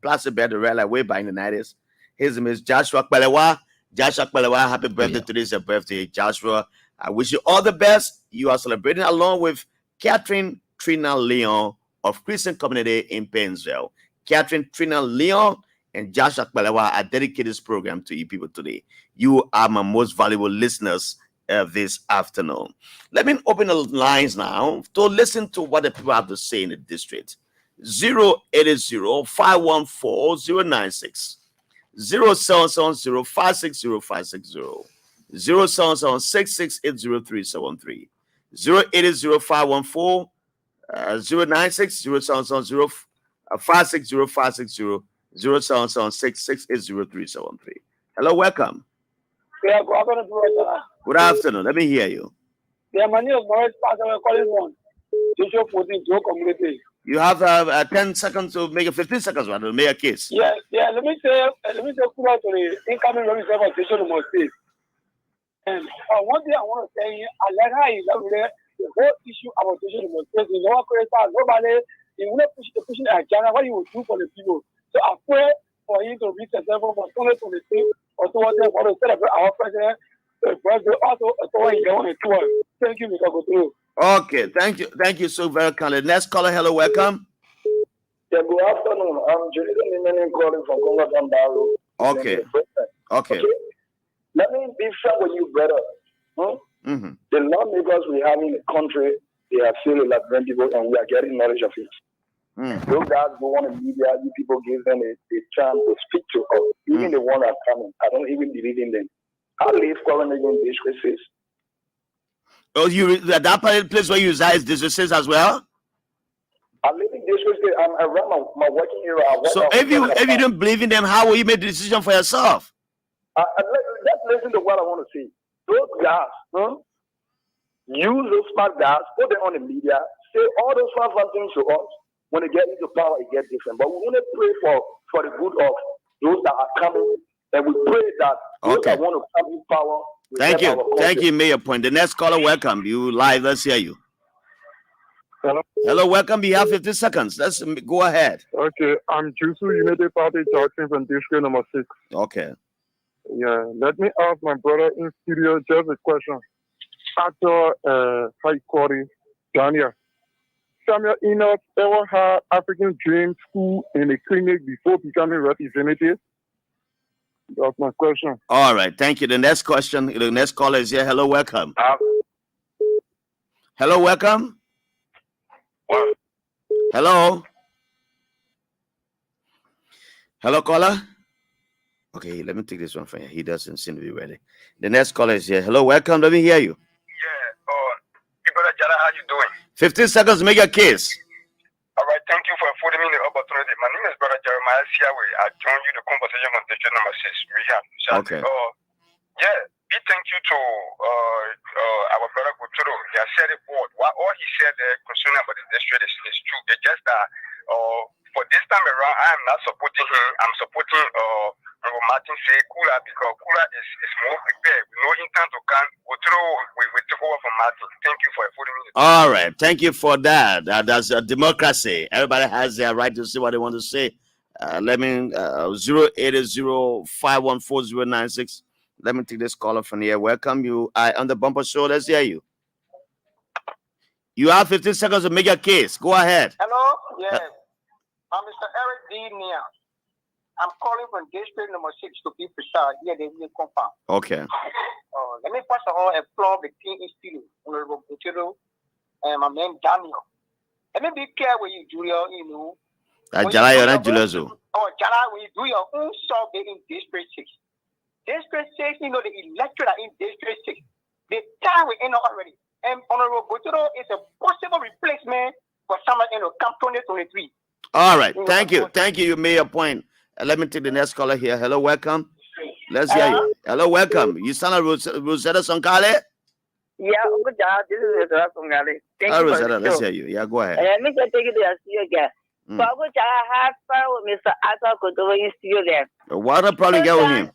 A: Plastic Bed Rally way back in the 90s. His name is Joshua Kpelewa. Joshua Kpelewa, happy birthday. Today's your birthday, Joshua. I wish you all the best. You are celebrating along with Catherine Trina Leon of Christian Community in Painesville. Catherine Trina Leon and Joshua Kpelewa, I dedicate this program to you people today. You are my most valuable listeners this afternoon. Let me open the lines now to listen to what the people have to say in the district. 080-514-096, 0770-560-560, 0776680373, 080-514-096, 0770-560-560, 0776680373. Hello, welcome.
F: Yeah, good afternoon, brother.
A: Good afternoon. Let me hear you.
F: Yeah, my name is Morris Pastor. We're calling one. Teacher for the Joe community.
A: You have 10 seconds to make 15 seconds rather to make a case.
F: Yeah. Let me say, kudos to the incoming representation of my state. And one thing I want to say, I like how you love the whole issue about teaching of my state. You know, nobody, you will not push the agenda. What you will do for the people. So I pray for you to reach the level for 2023 or towards for the celebrate our president. Also, thank you, Mr. Gotolo.
A: Okay, thank you so very kindly. Next caller, hello, welcome.
F: Yeah, good afternoon. I'm Julian calling from Congo Dambaro.
A: Okay.
F: Let me be frank with you, brother.
A: Mm-hmm.
F: The lawmakers we have in the country, they are still like people, and we are getting knowledge of it. Those guys go on the media, you people give them a chance to speak to us. Even the one that coming, I don't even believe in them. I live currently in districts.
A: Oh, that place where you reside is districts as well?
F: I live in districts. I'm around my working area.
A: So if you don't believe in them, how will you make the decision for yourself?
F: Let's listen to what I want to say. Those guys, use those smart guys, put them on the media, say all those fun things to us. When they get into power, it gets different. But we want to pray for the good of those that are coming, and we pray that those that want to come in power.
A: Thank you, Mayor Point. The next caller, welcome. You live. Let's hear you. Hello, welcome. You have 50 seconds. Let's go ahead.
G: Okay, I'm Jusu United Party Jackson from district number 6.
A: Okay.
G: Yeah, let me ask my brother in studio just a question. After High Court, Daniel, Samuel Enoch ever had African Dream School in a clinic before becoming representative? That's my question.
A: All right, thank you. The next question, the next caller is here. Hello, welcome. Hello, welcome. Hello. Hello, caller. Okay, let me take this one from here. He doesn't seem to be ready. The next caller is here. Hello, welcome. Let me hear you.
H: Yeah, brother Jallah, how you doing?
A: 15 seconds to make a case.
H: All right, thank you for affording me the opportunity. My name is Brother Jeremiah Siawe. I joined you the conversation on district number 6 rehab.
A: Okay.
H: Big thank you to our brother Gotolo. He has said it all. All he said concerning about the district is true. It's just that for this time around, I am not supporting him. I'm supporting Martin say Kula, because Kula is more prepared. No intent to come. Gotolo, we took over from Martin. Thank you for affording me.
A: All right, thank you for that. That's a democracy. Everybody has their right to say what they want to say. Let me 080-514-096. Let me take this caller from here. Welcome you. On the bumper show. Let's hear you. You have 15 seconds to make your case. Go ahead.
F: Hello? Yes. I'm Mr. Eric D. Nia. I'm calling from district number 6 to be precise. Here they will confirm.
A: Okay.
F: Let me first of all applaud the team in studio, Honorable Gotolo, and my man Daniel. Let me be clear with you, Julia. You know.
A: Jallah, you're not Julia.
F: Jallah, when you do your own survey in district 6. District 6, you know, the electorate in District 6. The time we end already. And Honorable Gotolo is a possible replacement for someone in the camp 2023.
A: All right. Thank you. Thank you. You made a point. Let me take the next caller here. Hello, welcome. Let's hear you. Hello, welcome. You sound like Rosetta Sonkale?
I: Yeah, good job. This is Rosetta Sonkale. Thank you.
A: Rosetta, let's hear you. Yeah, go ahead.
I: Let me take it to the studio again. So I go to have fun with Mr. Arthur Gotolo in studio there.
A: What a problem get with him?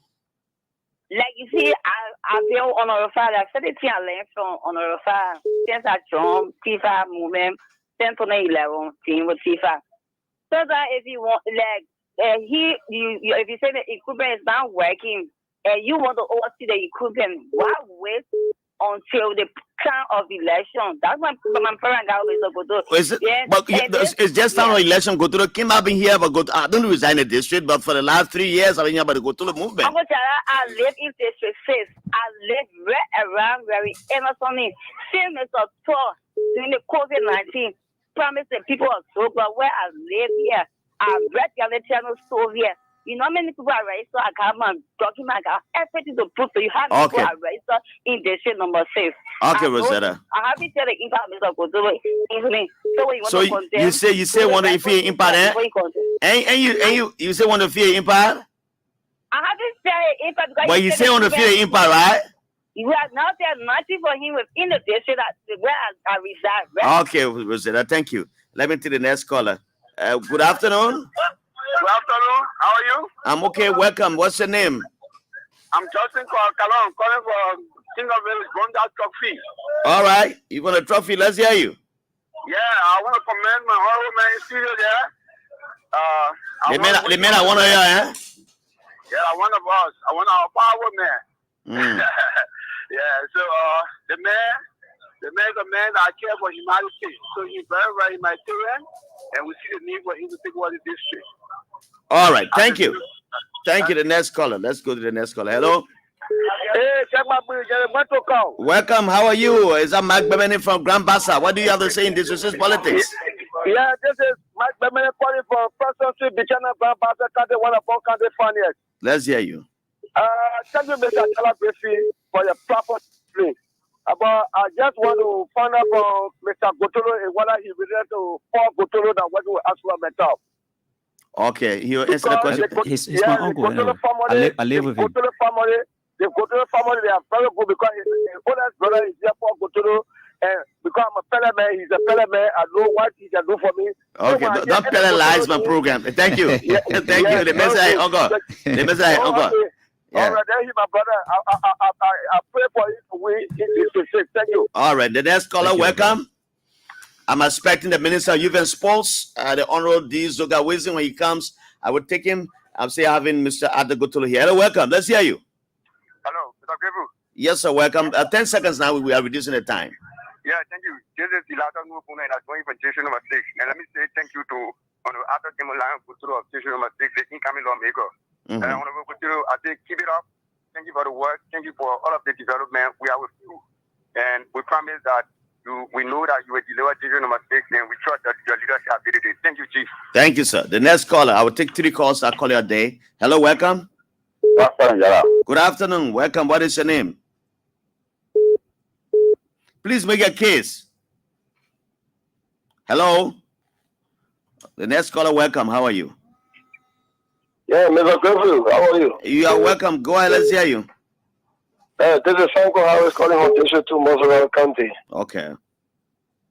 I: Like you see, I've been on a fire. I've said it here, I learned from on a fire since I joined FIFA movement, 2011 team with FIFA. So that if you want, like, if you say the equipment is not working and you want to oversee the equipment, why waste until the time of election. That's when my parents got Mr. Gotolo.
A: Is it,
I: Yeah,
A: but
I: and this-
A: it's just time of election. Gotolo came up in here, but I don't resign the district. But for the last 3 years, I've been here about the Gotolo movement.
I: Uncle Jallah, I live in District 6. I live right around very innocently. Same as a tour during the COVID-19. Promise the people of Zeogar where I live here. I read the other channel store here. You know how many people are registered? I got my document, I got everything to prove. So you have people are registered in district number 6.
A: Okay, Rosetta.
I: I have to tell the impact Mr. Gotolo easily. So when you want
A: So
I: to condemn,
A: you say one of the impact, and you say one of the impact.
I: I have to say impact because
A: But you say on the field impact, right?
I: you have not said nothing for him within the district that where I reside. Right?
A: Okay, Rosetta, thank you. Let me take the next caller. Good afternoon.
H: Good afternoon. How are you?
A: I'm okay. Welcome. What's your name?
H: I'm Justin Kalon, calling from King of Village, Gonda Trophy.
A: All right. You want a trophy? Let's hear you.
H: Yeah, I want to commend my honorable man in studio there.
A: The man I want to hear, eh?
H: Yeah, I want a boss. I want our power man. Yeah, so the man is a man that cares for humanity. So he's very, very humanitarian, and we see the need for him to take over the district.
A: All right. Thank you. Thank you. The next caller. Let's go to the next caller. Hello.
F: Hey, check my bridge.
A: Welcome. How are you? Is that Mike Bemeni from Grand Bassa? What do you have to say in this politics?
F: Yeah, this is Mike Bemeni calling from Presidency, Bichana, Grand Bassa County, one of our county finance.
A: Let's hear you.
F: Thank you, Mr. Jallah Grayfield, for your proper play. But I just want to find out from Mr. Gotolo whether he related to Paul Gotolo that what you ask for myself.
A: Okay, he will answer the question.
D: He's my uncle. I live with him.
F: The Gotolo family, they are very good because his oldest brother is here, Paul Gotolo. And because I'm a fellow man, he's a fellow man. I know what he can do for me.
A: Okay,
F: so
A: don't penalize my program. Thank you. Thank you. The message, uncle. The message, uncle.
F: All right, then my brother. I pray for you to win in this. Thank you.
A: All right, the next caller, welcome. I'm expecting the Minister of Youth and Sports, the Honorable Zeogar Wilson. When he comes, I will take him. I'm still having Mr. Gotolo here. Hello, welcome. Let's hear you.
H: Hello, Mr. Grayfield.
A: Yes, sir. Welcome. 10 seconds now. We are reducing the time.
H: Yeah, thank you. This is Ilata Nupuna and I'm going for station number 6. And let me say thank you to Honorable Gotolo of station number 6, the incoming lawmaker. And Honorable Gotolo, I say keep it up. Thank you for the work. Thank you for all of the development. We are with you. And we promise that we know that you will deliver station number 6 and we trust that your leadership ability. Thank you, Chief.
A: Thank you, sir. The next caller, I will take 3 calls. I'll call you a day. Hello, welcome.
H: Good afternoon, Jallah.
A: Good afternoon. Welcome. What is your name? Please make a case. Hello. The next caller, welcome. How are you?
F: Yeah, Mr. Grayfield, how are you?
A: You are welcome. Go ahead. Let's hear you.
F: This is Franco Harris calling from District 2, Montserrado County.
A: Okay.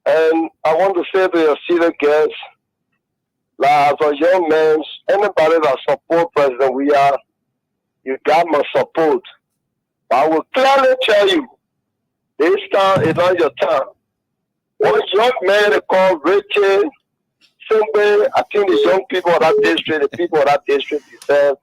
F: And I want to say to your seated guests, like as a young man, anybody that support President you got my support. But I will clearly tell you, this time is not your time. One young man called Richard, simply, I think the young people of that district, the people of that district deserve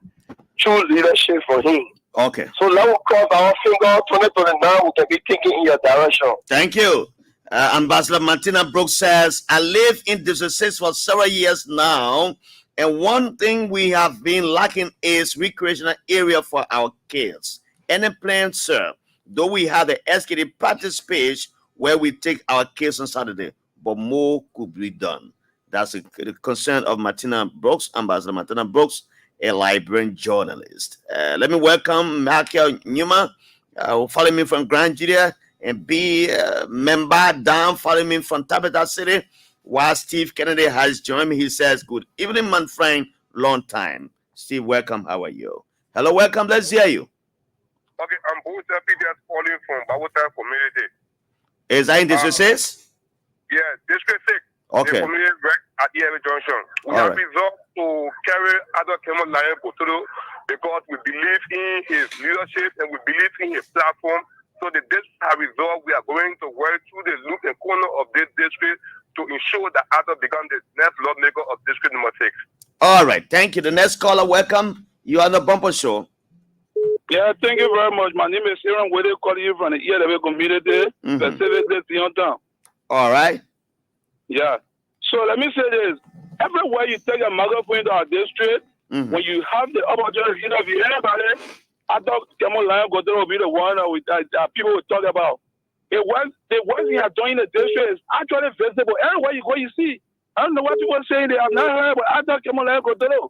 F: true leadership for him.
A: Okay.
F: So let us cross our finger. 2029, we can be thinking in your direction.
A: Thank you. Ambassador Martina Brooks says, I live in District 6 for several years now, and one thing we have been lacking is recreational area for our kids. Any plans, sir? Though we have the SKD practice page where we take our kids on Saturday, but more could be done. That's the concern of Martina Brooks, Ambassador Martina Brooks, a librarian journalist. Let me welcome Michael Newman, who follow me from Grand Julia, and be member down, follow me from Tabitha City, while Steve Kennedy has joined me. He says, good evening, my friend, long time. Steve, welcome. How are you? Hello, welcome. Let's hear you.
H: Okay, I'm Bowser PDS calling from Bawota Community.
A: Is that in District 6?
H: Yeah, District 6.
A: Okay.
H: The community right at EMA Junction. We have resolved to carry Adol Kemo Lion Gotolo because we believe in his leadership and we believe in his platform. So the district has resolved we are going to work through the loop and corner of this district to ensure that Adol becomes the next lawmaker of District number 6.
A: All right. Thank you. The next caller, welcome. You are on the bumper show.
F: Yeah, thank you very much. My name is Aaron Wade, calling you from the ELW community, specifically Sion.
A: All right.
F: Yeah. So let me say this. Everywhere you take a microphone to our district, when you have the opportunity to interview anybody, I thought Kemal Lion Gotolo will be the one that people will talk about. The work he has done in the district is actually visible. Everywhere you go, you see. I don't know what people are saying. They have not heard, but I thought Kemal Lion Gotolo.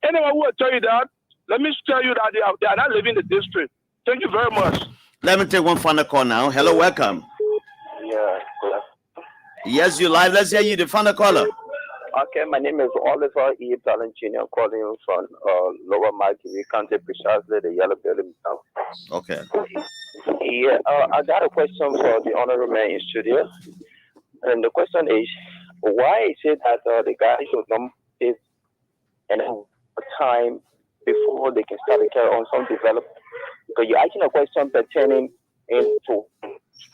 F: Anyone who will tell you that, let me tell you that they are not living the district. Thank you very much.
A: Let me take one final call now. Hello, welcome.
J: Yeah.
A: Yes, you live. Let's hear you, the final caller.
J: Okay, my name is Oliver E. Talent Jr. calling you from Lower Marquee County, precisely the Yellow Building town.
A: Okay.
J: Yeah, I got a question for the honorable man in studio. And the question is, why is it that the guys should not take enough time before they can start to carry on some development? Because you're asking a question pertaining into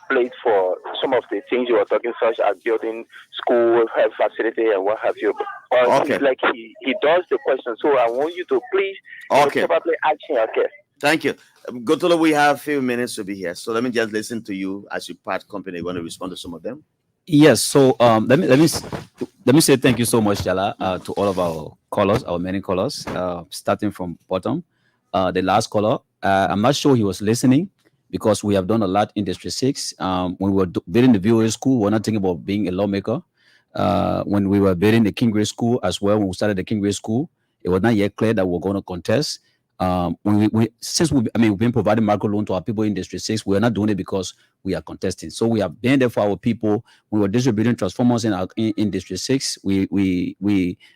J: place for some of the things you were talking, such as building school, health facility, and what have you.
A: Okay.
J: Like he does the question, so I want you to please probably ask him. Okay.
A: Thank you. Gotolo, we have a few minutes to be here, so let me just listen to you as you part company. You want to respond to some of them?
D: Yes. So let me say thank you so much, Jallah, to all of our callers, our many callers, starting from bottom. The last caller, I'm not sure he was listening, because we have done a lot in District 6. When we were building the VOA school, we were not thinking about being a lawmaker. When we were building the King Grade School as well, when we started the King Grade School, it was not yet clear that we were going to contest. Since we've been providing micro loan to our people in District 6, we are not doing it because we are contesting. So we have been there for our people. We were distributing transformers in District 6. We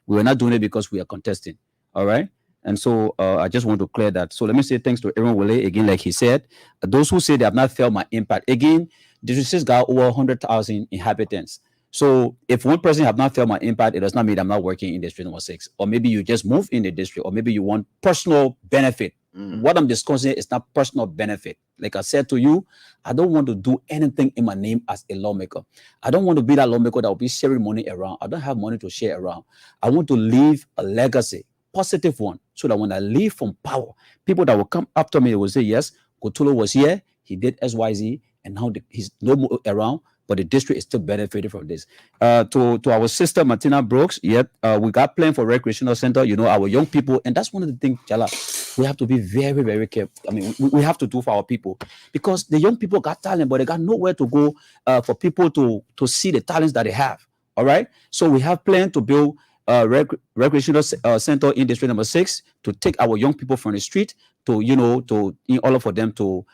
D: were not doing it because we are contesting. All right. And so I just want to clear that. So let me say thanks to Aaron Wale again, like he said. Those who say they have not felt my impact, again, District 6 got over 100,000 inhabitants. So if one person have not felt my impact, it does not mean I'm not working in District number 6. Or maybe you just moved in the district, or maybe you want personal benefit. What I'm discussing is not personal benefit. Like I said to you, I don't want to do anything in my name as a lawmaker. I don't want to be that lawmaker that will be sharing money around. I don't have money to share around. I want to leave a legacy, positive one, so that when I leave from power, people that will come after me, they will say, yes, Gotolo was here, he did XYZ, and now he's no more around, but the district is still benefiting from this. To our sister Martina Brooks, we got plan for recreational center, our young people, and that's one of the things, Jallah, we have to be very, very careful. I mean, we have to do for our people, because the young people got talent, but they got nowhere to go for people to see the talents that they have. All right, so we have planned to build recreational center in District number 6 to take our young people from the street to, in order for them to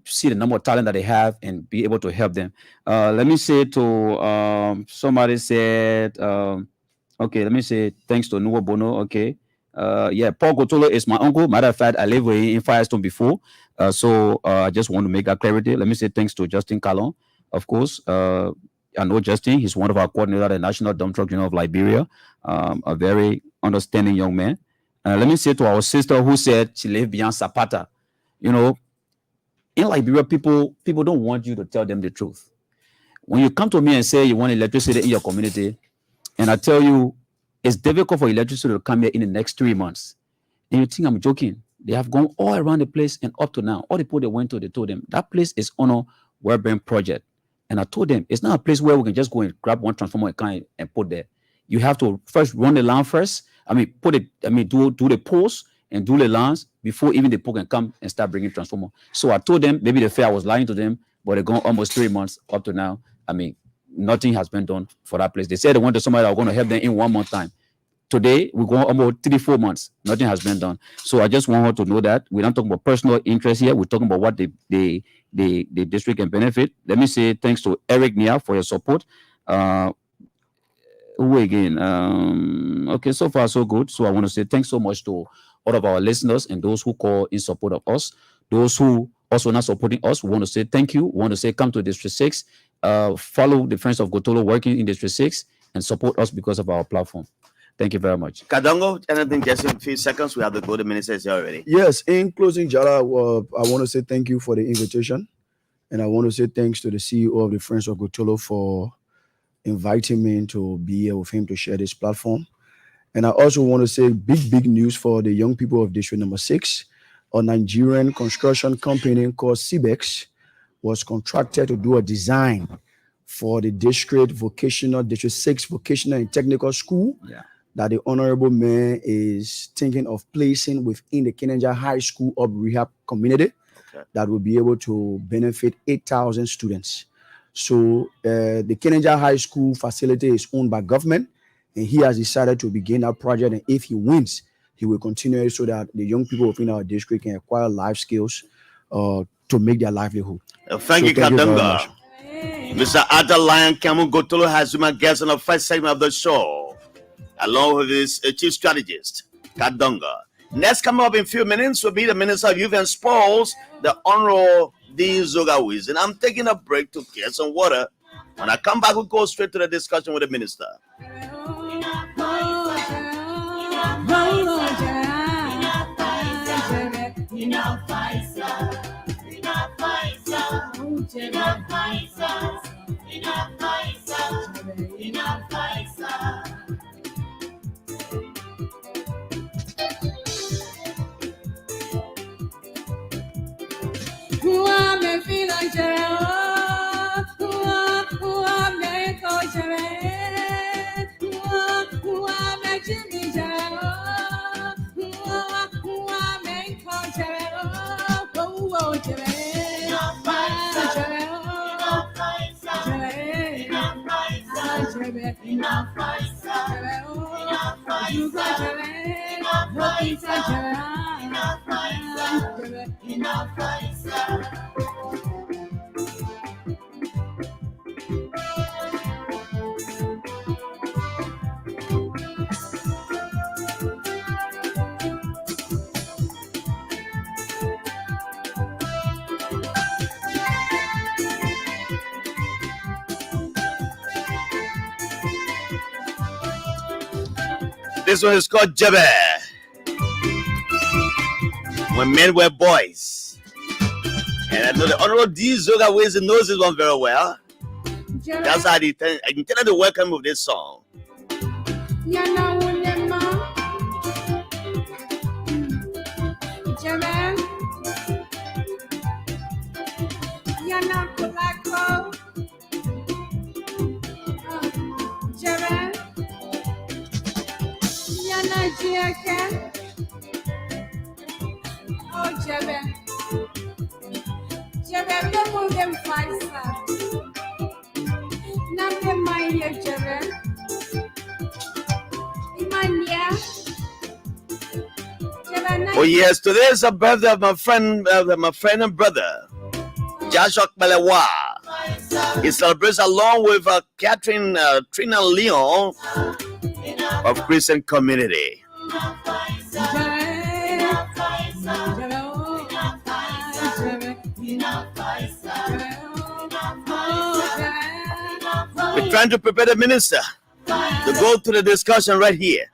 D: see the number of talent that they have and be able to help them. Let me say to somebody said, okay, let me say thanks to Nuwa Bono. Okay. Paul Gotolo is my uncle. Matter of fact, I live in Firestone before. So I just want to make that clarity. Let me say thanks to Justin Calon, of course. I know Justin. He's one of our coordinators at the National Dump Truck Union of Liberia, a very understanding young man. Let me say to our sister who said she lived beyond Zapata, in Liberia, people don't want you to tell them the truth. When you come to me and say you want electricity in your community, and I tell you it's difficult for electricity to come here in the next 3 months, and you think I'm joking, they have gone all around the place, and up to now, all the people they went to, they told them that place is on a Wellbeing project. And I told them, it's not a place where we can just go and grab one transformer and put there. You have to first run the line first. Do the poles and do the lines before even the people can come and start bringing transformer. So I told them, maybe they felt I was lying to them, but they're gone almost 3 months up to now. Nothing has been done for that place. They said they wanted somebody that was going to help them in 1 month time. Today, we're going almost 3-4 months. Nothing has been done. So I just want her to know that we're not talking about personal interest here. We're talking about what the district can benefit. Let me say thanks to Eric Nia for your support. Who again? Okay, so far so good. So I want to say thanks so much to all of our listeners and those who call in support of us. Those who also not supporting us, we want to say thank you. We want to say come to District 6, follow the Friends of Gotolo working in District 6, and support us because of our platform. Thank you very much.
A: Kadongo, anything just in a few seconds? We have to go to ministers here already.
E: Yes, in closing, Jallah, I want to say thank you for the invitation. And I want to say thanks to the CEO of the Friends of Gotolo for inviting me to be here with him to share this platform. And I also want to say big news for the young people of District number 6. a Nigerian construction company called CBEX was contracted to do a design for the District 6 Vocational and Technical School that the Honorable Mayor is thinking of placing within the Kenenja High School of Rehab community that will be able to benefit 8,000 students. So the Kenenja High School facility is owned by government, and he has decided to begin that project, and if he wins, he will continue so that the young people within our district can acquire life skills to make their livelihood.
A: Thank you, Kadunga. Mr. Ada Lion Kamu Gotolo has been my guest on the first segment of the show, along with his chief strategist, Kadunga. Next, coming up in a few minutes, will be the Minister of Youth and Sports, the Honorable Zeogar Wilson. I'm taking a break to get some water. When I come back, we'll go straight to the discussion with the Minister. This one is called Jebe. When men were boys. And I know the Honorable Zeogar Wilson knows this one very well. That's how I intended to welcome with this song. Oh yes, today is the birthday of my friend and brother, Joshua Balewa. He celebrates along with Catherine Trina Leon of Christian Community. We're trying to prepare the minister to go to the discussion right here.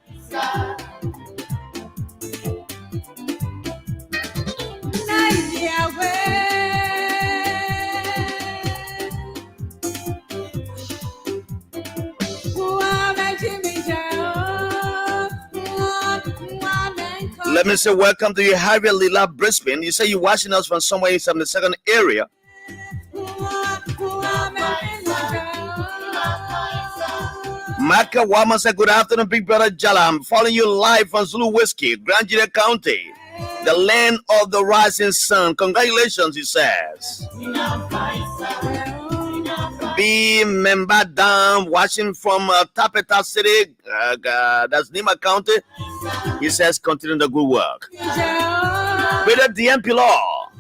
A: Let me say welcome to you, Harriet Lila Brisbane. You say you're watching us from somewhere in the second area. Maka Wama said, good afternoon, big brother Jallah. I'm following you live from Zulu Whiskey, Grand Junior County, the land of the rising sun. Congratulations, he says. B. Member Dam, watching from Tapeta City, that's Nima County. He says, continue the good work. With the DMP Law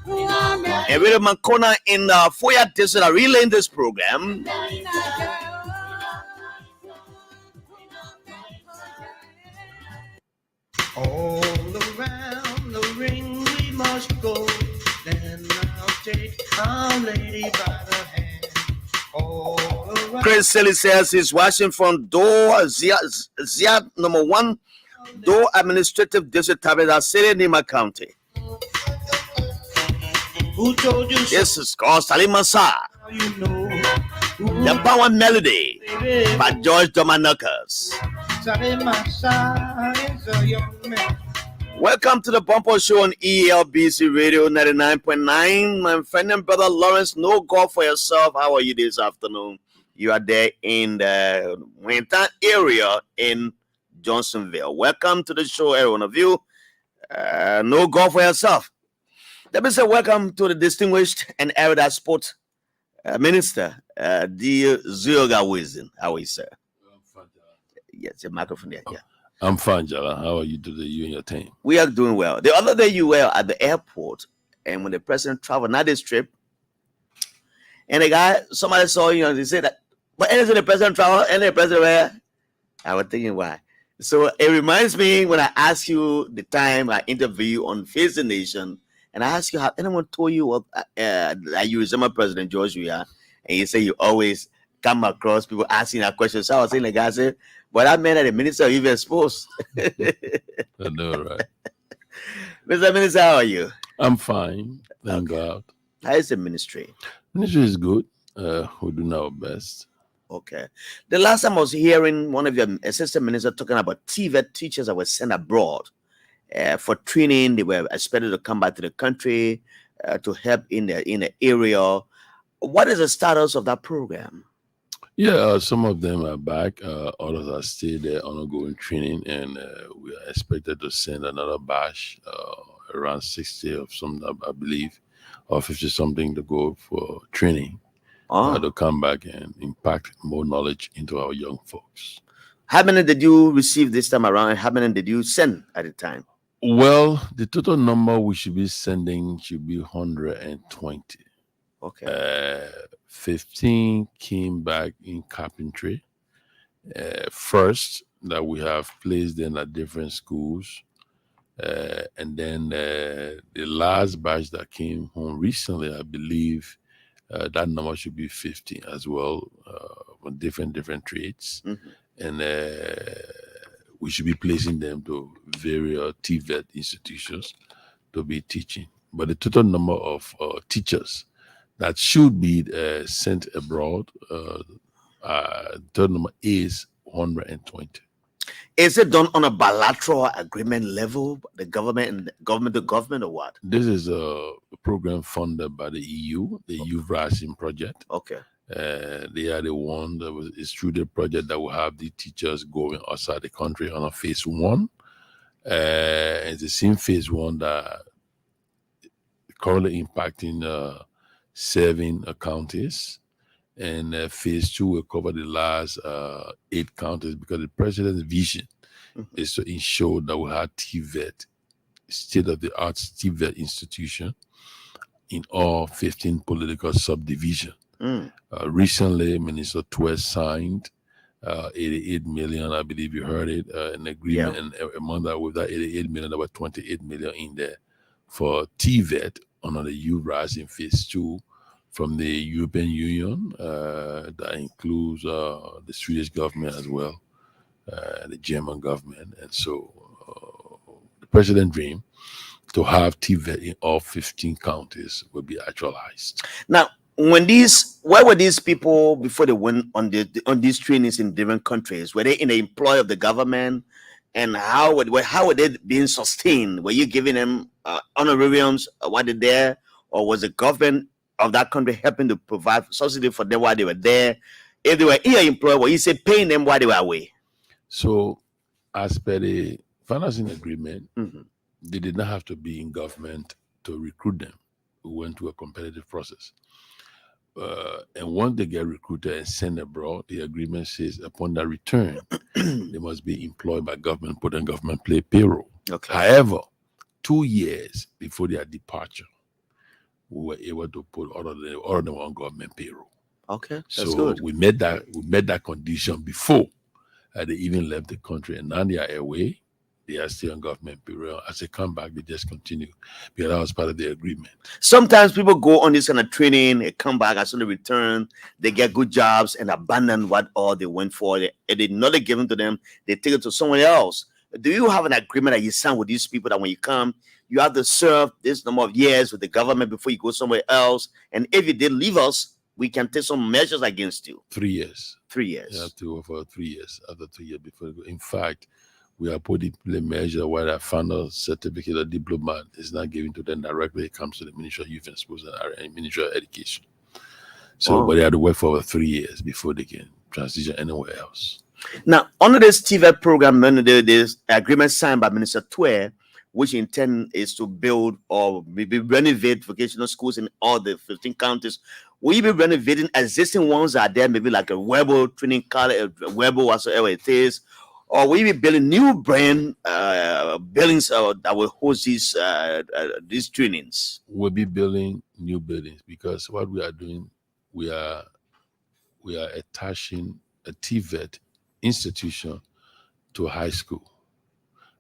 A: and with the Mancona in the Foya District are relaying this program.
K: All around the ring we must go. Then I'll take Our Lady by the hand. All around.
A: Chris Selly says he's watching from Do Ziad number 1, Do Administrative District, Tabeda City, Nima County.
K: Who told you so?
A: This is called Salimasa.
K: You know.
A: The Power Melody by George Domanakas.
K: Salimasa is a young man
A: Welcome to the Bumper Show on ELBC Radio 99.9. My friend and brother Lawrence, no God for yourself. How are you this afternoon? You are there in the winter area in Johnsonville. Welcome to the show, every one of you. No God for yourself. Let me say welcome to the distinguished and erudite sport minister, dear Zeogar Wilson. How are you, sir?
L: I'm fine, Jallah.
A: Yes, your microphone there. Yeah.
L: I'm fine, Jallah. How are you today, you and your team?
A: We are doing well. The other day you were at the airport, and when the president traveled, not this trip, and the guy, somebody saw, they said that, but anything the president travel, and the president where? I was thinking why. So it reminds me when I asked you the time I interviewed you on Face the Nation, and I asked you, have anyone told you that you resemble President George Weah, and you say you always come across people asking that question. So I was saying, the guy said, but that man at the minister even exposed.
L: I know, right?
A: Mr. Minister, how are you?
L: I'm fine, thank God.
A: How is the ministry?
L: Ministry is good. We're doing our best.
A: Okay. The last time I was hearing one of your assistant ministers talking about TVET teachers that were sent abroad for training. They were expected to come back to the country to help in the area. What is the status of that program?
L: Yeah, some of them are back. Others are still there on ongoing training, and we are expected to send another batch, around 60 of some, I believe, or 50 something to go for training. To come back and impact more knowledge into our young folks.
A: How many did you receive this time around, and how many did you send at the time?
L: Well, the total number we should be sending should be 120.
A: Okay.
L: 15 came back in carpentry. First, that we have placed them at different schools. And then the last batch that came home recently, I believe, that number should be 50 as well, for different trades.
A: Mm-hmm.
L: And we should be placing them to various TVET institutions to be teaching. But the total number of teachers that should be sent abroad, total number is 120.
A: Is it done on a bilateral agreement level, the government to government, or what?
L: This is a program funded by the EU, the Youth Rising Project.
A: Okay.
L: They are the one that is through the project that will have the teachers going outside the country on a phase one. It's the same phase one that currently impacting 7 counties. And phase 2 will cover the last 8 counties, because the president's vision is to ensure that we have TVET, state-of-the-art TVET institution in all 15 political subdivisions. Recently, Minister Twes signed 88 million, I believe you heard it, an agreement,
A: Yeah.
L: and among that, with that 88 million, there were 28 million in there for TVET under the Youth Rising phase 2. From the European Union, that includes the Swedish government as well, the German government. And so the president's dream to have TVET in all 15 counties will be actualized.
A: Now, where were these people before they went on these trainings in different countries? Were they in the employ of the government? And how were they being sustained? Were you giving them honorariums while they're there? Or was the government of that country helping to provide subsidy for them while they were there? If they were in your employer, well, you say paying them while they were away.
L: So, as per the financing agreement, they did not have to be in government to recruit them. We went through a competitive process. And once they get recruited and sent abroad, the agreement says upon their return, they must be employed by government, put on government payroll.
A: Okay.
L: However, 2 years before their departure, we were able to put all of them on government payroll.
A: Okay, that's
L: so
A: good.
L: we met that condition before they even left the country, and now they are away. They are still on government payroll. As they come back, they just continue, because that was part of the agreement.
A: Sometimes people go on this kind of training, they come back, as soon as they return, they get good jobs and abandon what all they went for. They did not give it to them, they take it to someone else. Do you have an agreement that you sign with these people that when you come, you have to serve this number of years with the government before you go somewhere else? And if you did leave us, we can take some measures against you.
L: 3 years.
A: 3 years.
L: You have to go for 3 years. After 3 years before you go. In fact, We have put in place measure where a final certificate or diploma is not given to them directly. It comes to the Ministry of Youth and Sports and Ministry of Education. So, but they had to work for over 3 years before they can transition anywhere else.
A: Now, under this TVET program, there's agreement signed by Minister Twe, which intent is to build or maybe renovate vocational schools in all the 15 counties. Will you be renovating existing ones that are there, maybe like a Webo training college, Webo, whatsoever it is? Or will you be building new brand buildings that will host these trainings?
L: We'll be building new buildings because what we are doing, we are attaching a TVET institution to a high school.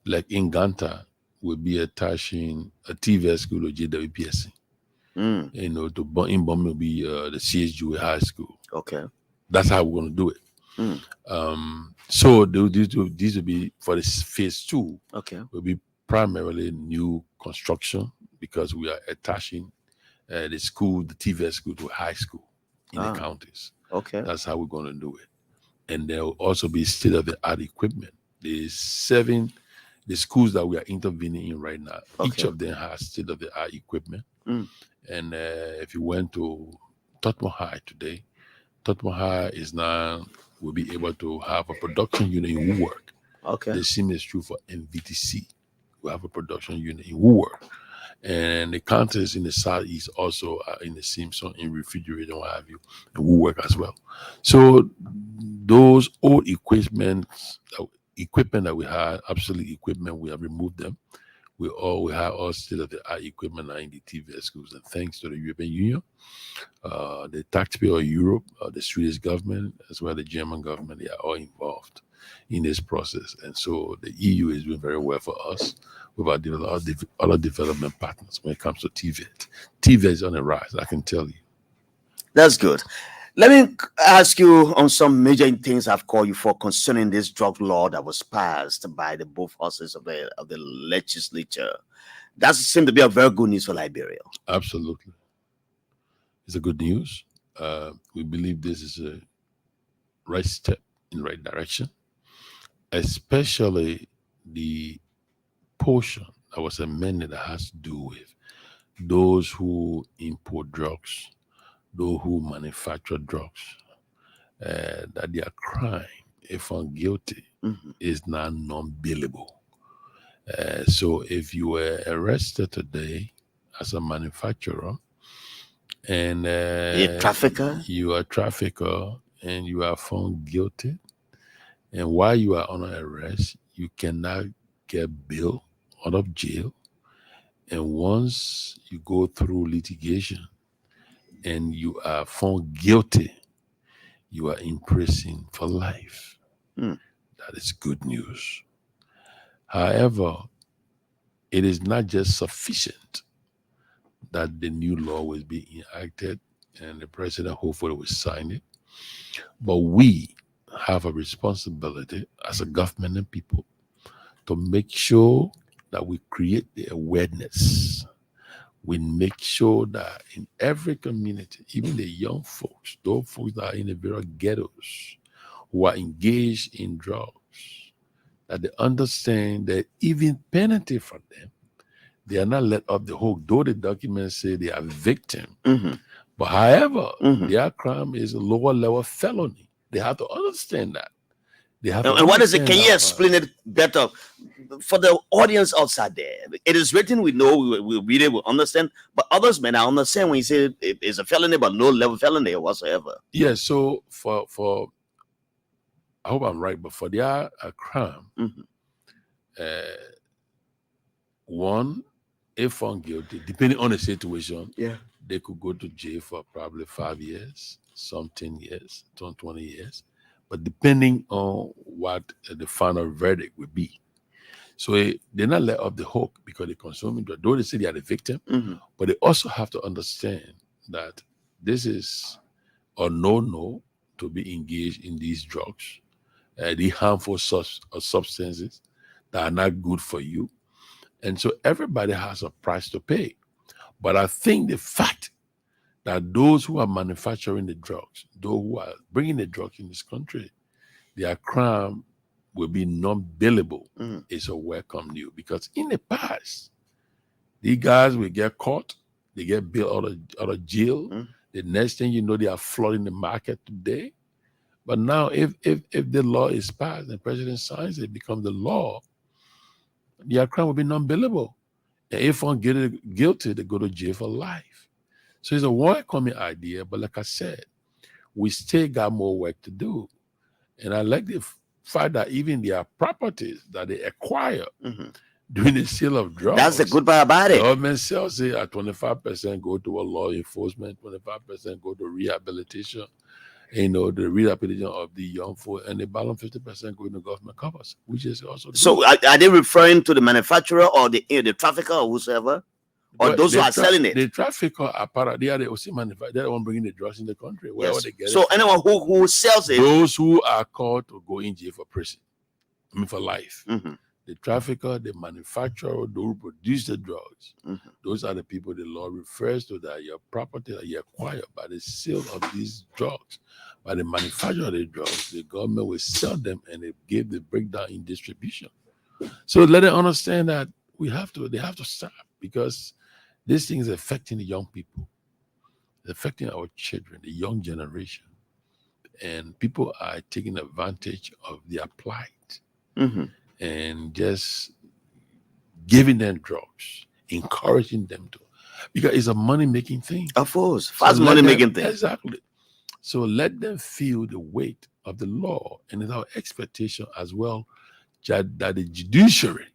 L: Like in Ganta, we'll be attaching a TVET school to JWPSC. You know, in Bom will be the CHGA High School.
A: Okay.
L: That's how we're going to do it. So these will be for this phase 2.
A: Okay.
L: Will be primarily new construction because we are attaching the school, the TVET school, to a high school in the counties.
A: Okay.
L: That's how we're going to do it. And there will also be state-of-the-art equipment. There's 7 the schools that we are intervening in right now. Each of them has state-of-the-art equipment. And if you went to Tottenham High today, Tottenham High will be able to have a production unit in Woodwork.
A: Okay.
L: The same is true for MVTC. We have a production unit in Woodwork. And the counties in the southeast also are in the Simpson, in refrigerator, and what have you, and Woodwork as well. So those old equipment that we had, obsolete equipment, we have removed them. We have all state-of-the-art equipment now in the TVET schools, and thanks to the European Union, the taxpayer of Europe, the Swedish government, as well as the German government, they are all involved in this process. And so the EU is doing very well for us with our other development partners when it comes to TVET. TVET is on the rise, I can tell you.
A: That's good. Let me ask you on some major things I've called you for concerning this drug law that was passed by the both houses of the legislature. That seems to be a very good news for Liberia.
L: Absolutely. It's a good news. We believe this is a right step in the right direction, especially the portion that was amended that has to do with those who import drugs, those who manufacture drugs, that their crime, if found guilty, is now non-bailable. So if you were arrested today as a manufacturer and you are a trafficker and you are found guilty, and while you are under arrest, you cannot get bail out of jail. And once you go through litigation and you are found guilty, you are in prison for life. That is good news. However, it is not just sufficient that the new law will be enacted and the president hopefully will sign it, but we have a responsibility as a government and people to make sure that we create the awareness. We make sure that in every community, even the young folks, those folks that are in the various ghettos who are engaged in drugs, that they understand that even penalty for them, they are not let off the hook, though the documents say they are victim. But however, their crime is a lower level felony. They have to understand that.
A: And what is it? Can you explain it better for the audience outside there? It is written, we know, we read it, we understand, but others may not understand when you say it's a felony, but low level felony or whatsoever.
L: Yeah, so for I hope I'm right, but for their crime, one, if found guilty, depending on the situation, they could go to jail for probably 5 years, some 10 years, some 20 years. But depending on what the final verdict will be. So they're not let off the hook because they consume drugs. Though they say they are the victim, but they also have to understand that this is a no to be engaged in these drugs, the harmful substances that are not good for you. And so everybody has a price to pay. But I think the fact that those who are manufacturing the drugs, those who are bringing the drugs in this country, their crime will be non-billable.
A: Mhm.
L: It's a welcome news, because in the past, these guys will get caught, they get bailed out of jail.
A: Mhm.
L: The next thing you know, they are flooding the market today. But now, if the law is passed and the president signs it, becomes the law, their crime will be non-billable. And if one get guilty, they go to jail for life. So it's a welcoming idea, but like I said, we still got more work to do. And I like the fact that even their properties that they acquire
A: Mhm.
L: during the sale of drugs,
A: That's the good part about
L: the
A: it.
L: government sells it at 25% go to law enforcement, 25% go to rehabilitation, the rehabilitation of the young folk, and the balance 50% go to government coffers, which is also good.
A: So are they referring to the manufacturer or the trafficker or whosoever? Or
L: But
A: those who
L: the
A: are selling it?
L: The trafficker are part of, they are the OC manufacturer. They're the one bringing the drugs in the country. Wherever
A: Yes.
L: they get
A: So
L: it from.
A: anyone who sells it,
L: Those who are caught to go in jail for prison, for life.
A: Mhm.
L: The trafficker, the manufacturer, those who produce the drugs,
A: Mhm.
L: those are the people the law refers to, that your property that you acquire by the sale of these drugs, by the manufacturer of the drugs, the government will sell them and they give the breakdown in distribution. So let them understand that they have to stop, because this thing is affecting the young people, it's affecting our children, the young generation. And people are taking advantage of their plight
A: Mhm.
L: and just giving them drugs, encouraging them to, because it's a money-making thing.
A: Of course,
L: So
A: fast
L: let
A: money
L: them-
A: making thing.
L: Exactly. So let them feel the weight of the law, and it's our expectation as well that the judiciary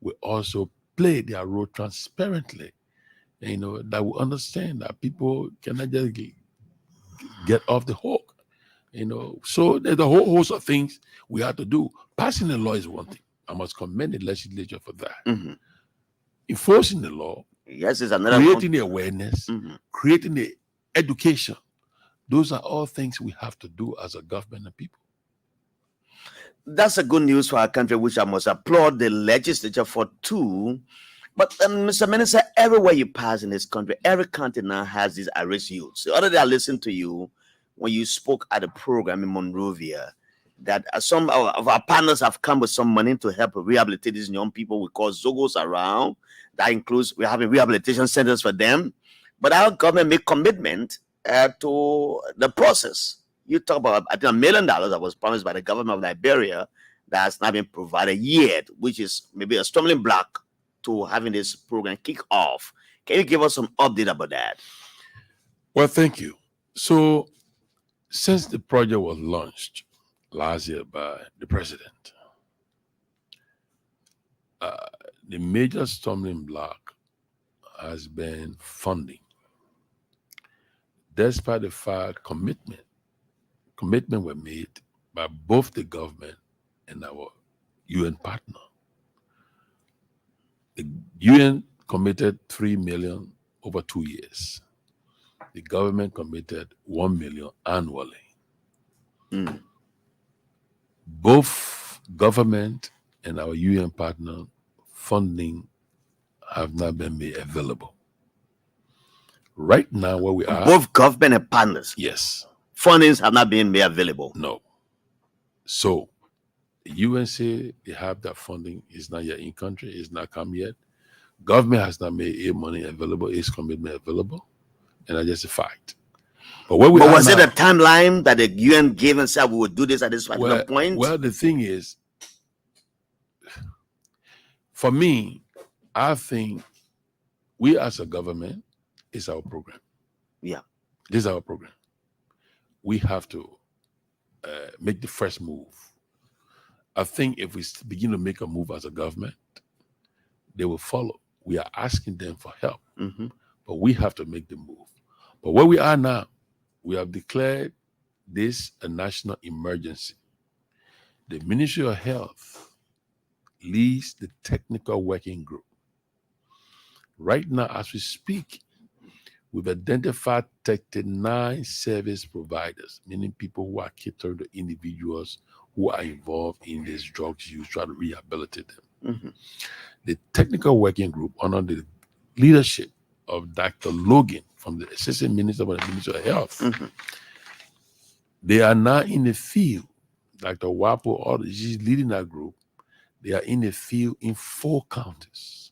L: will also play their role transparently. That will understand that people cannot just get off the hook. So there's a whole host of things we have to do. Passing the law is one thing. I must commend the legislature for that.
A: Mhm.
L: Enforcing the law,
A: Yes, it's another
L: creating the awareness,
A: Mhm.
L: creating the education. Those are all things we have to do as a government and people.
A: That's a good news for our country, which I must applaud the legislature for too. But Mr. Minister, everywhere you pass in this country, every county now has these at-risk youths. The other day I listened to you when you spoke at a program in Monrovia that some of our partners have come with some money to help rehabilitate these young people. We call Zogos around. That includes we're having rehabilitation centers for them. But our government made commitment to the process. You talk about, I think, $1 million that was promised by the government of Liberia that has not been provided yet, which is maybe a stumbling block to having this program kick off. Can you give us some update about that?
L: Well, thank you. So, since the project was launched last year by the president, the major stumbling block has been funding. Despite the fact commitment were made by both the government and our UN partner. The UN committed $3 million over 2 years. The government committed $1 million annually.
A: Mm.
L: Both government and our UN partner funding have not been made available. Right now, where we are,
A: Both government and partners.
L: yes,
A: Fundings have not been made available.
L: no. So the UN say they have that funding. It's not yet in country. It's not come yet. Government has not made aid money available. Its commitment available, and that's just a fact. But where we
A: But
L: are
A: was
L: now,
A: it a timeline that the UN gave and said we would do this at this particular point?
L: Well, the thing is, for me, I think we as a government, it's our program.
A: Yeah.
L: This is our program. We have to make the first move. I think if we begin to make a move as a government, they will follow. We are asking them for help,
A: Mhm.
L: but we have to make the move. But where we are now, we have declared this a national emergency. The Ministry of Health leads the technical working group. Right now, as we speak, we've identified 39 service providers, meaning people who are catering to individuals who are involved in this drugs use, try to rehabilitate them.
A: Mhm.
L: The technical working group, under the leadership of Dr. Logan from the Assistant Minister of the Ministry of Health,
A: Mhm.
L: they are now in the field Dr. Wapo, she's leading that group. They are in the field in 4 counties.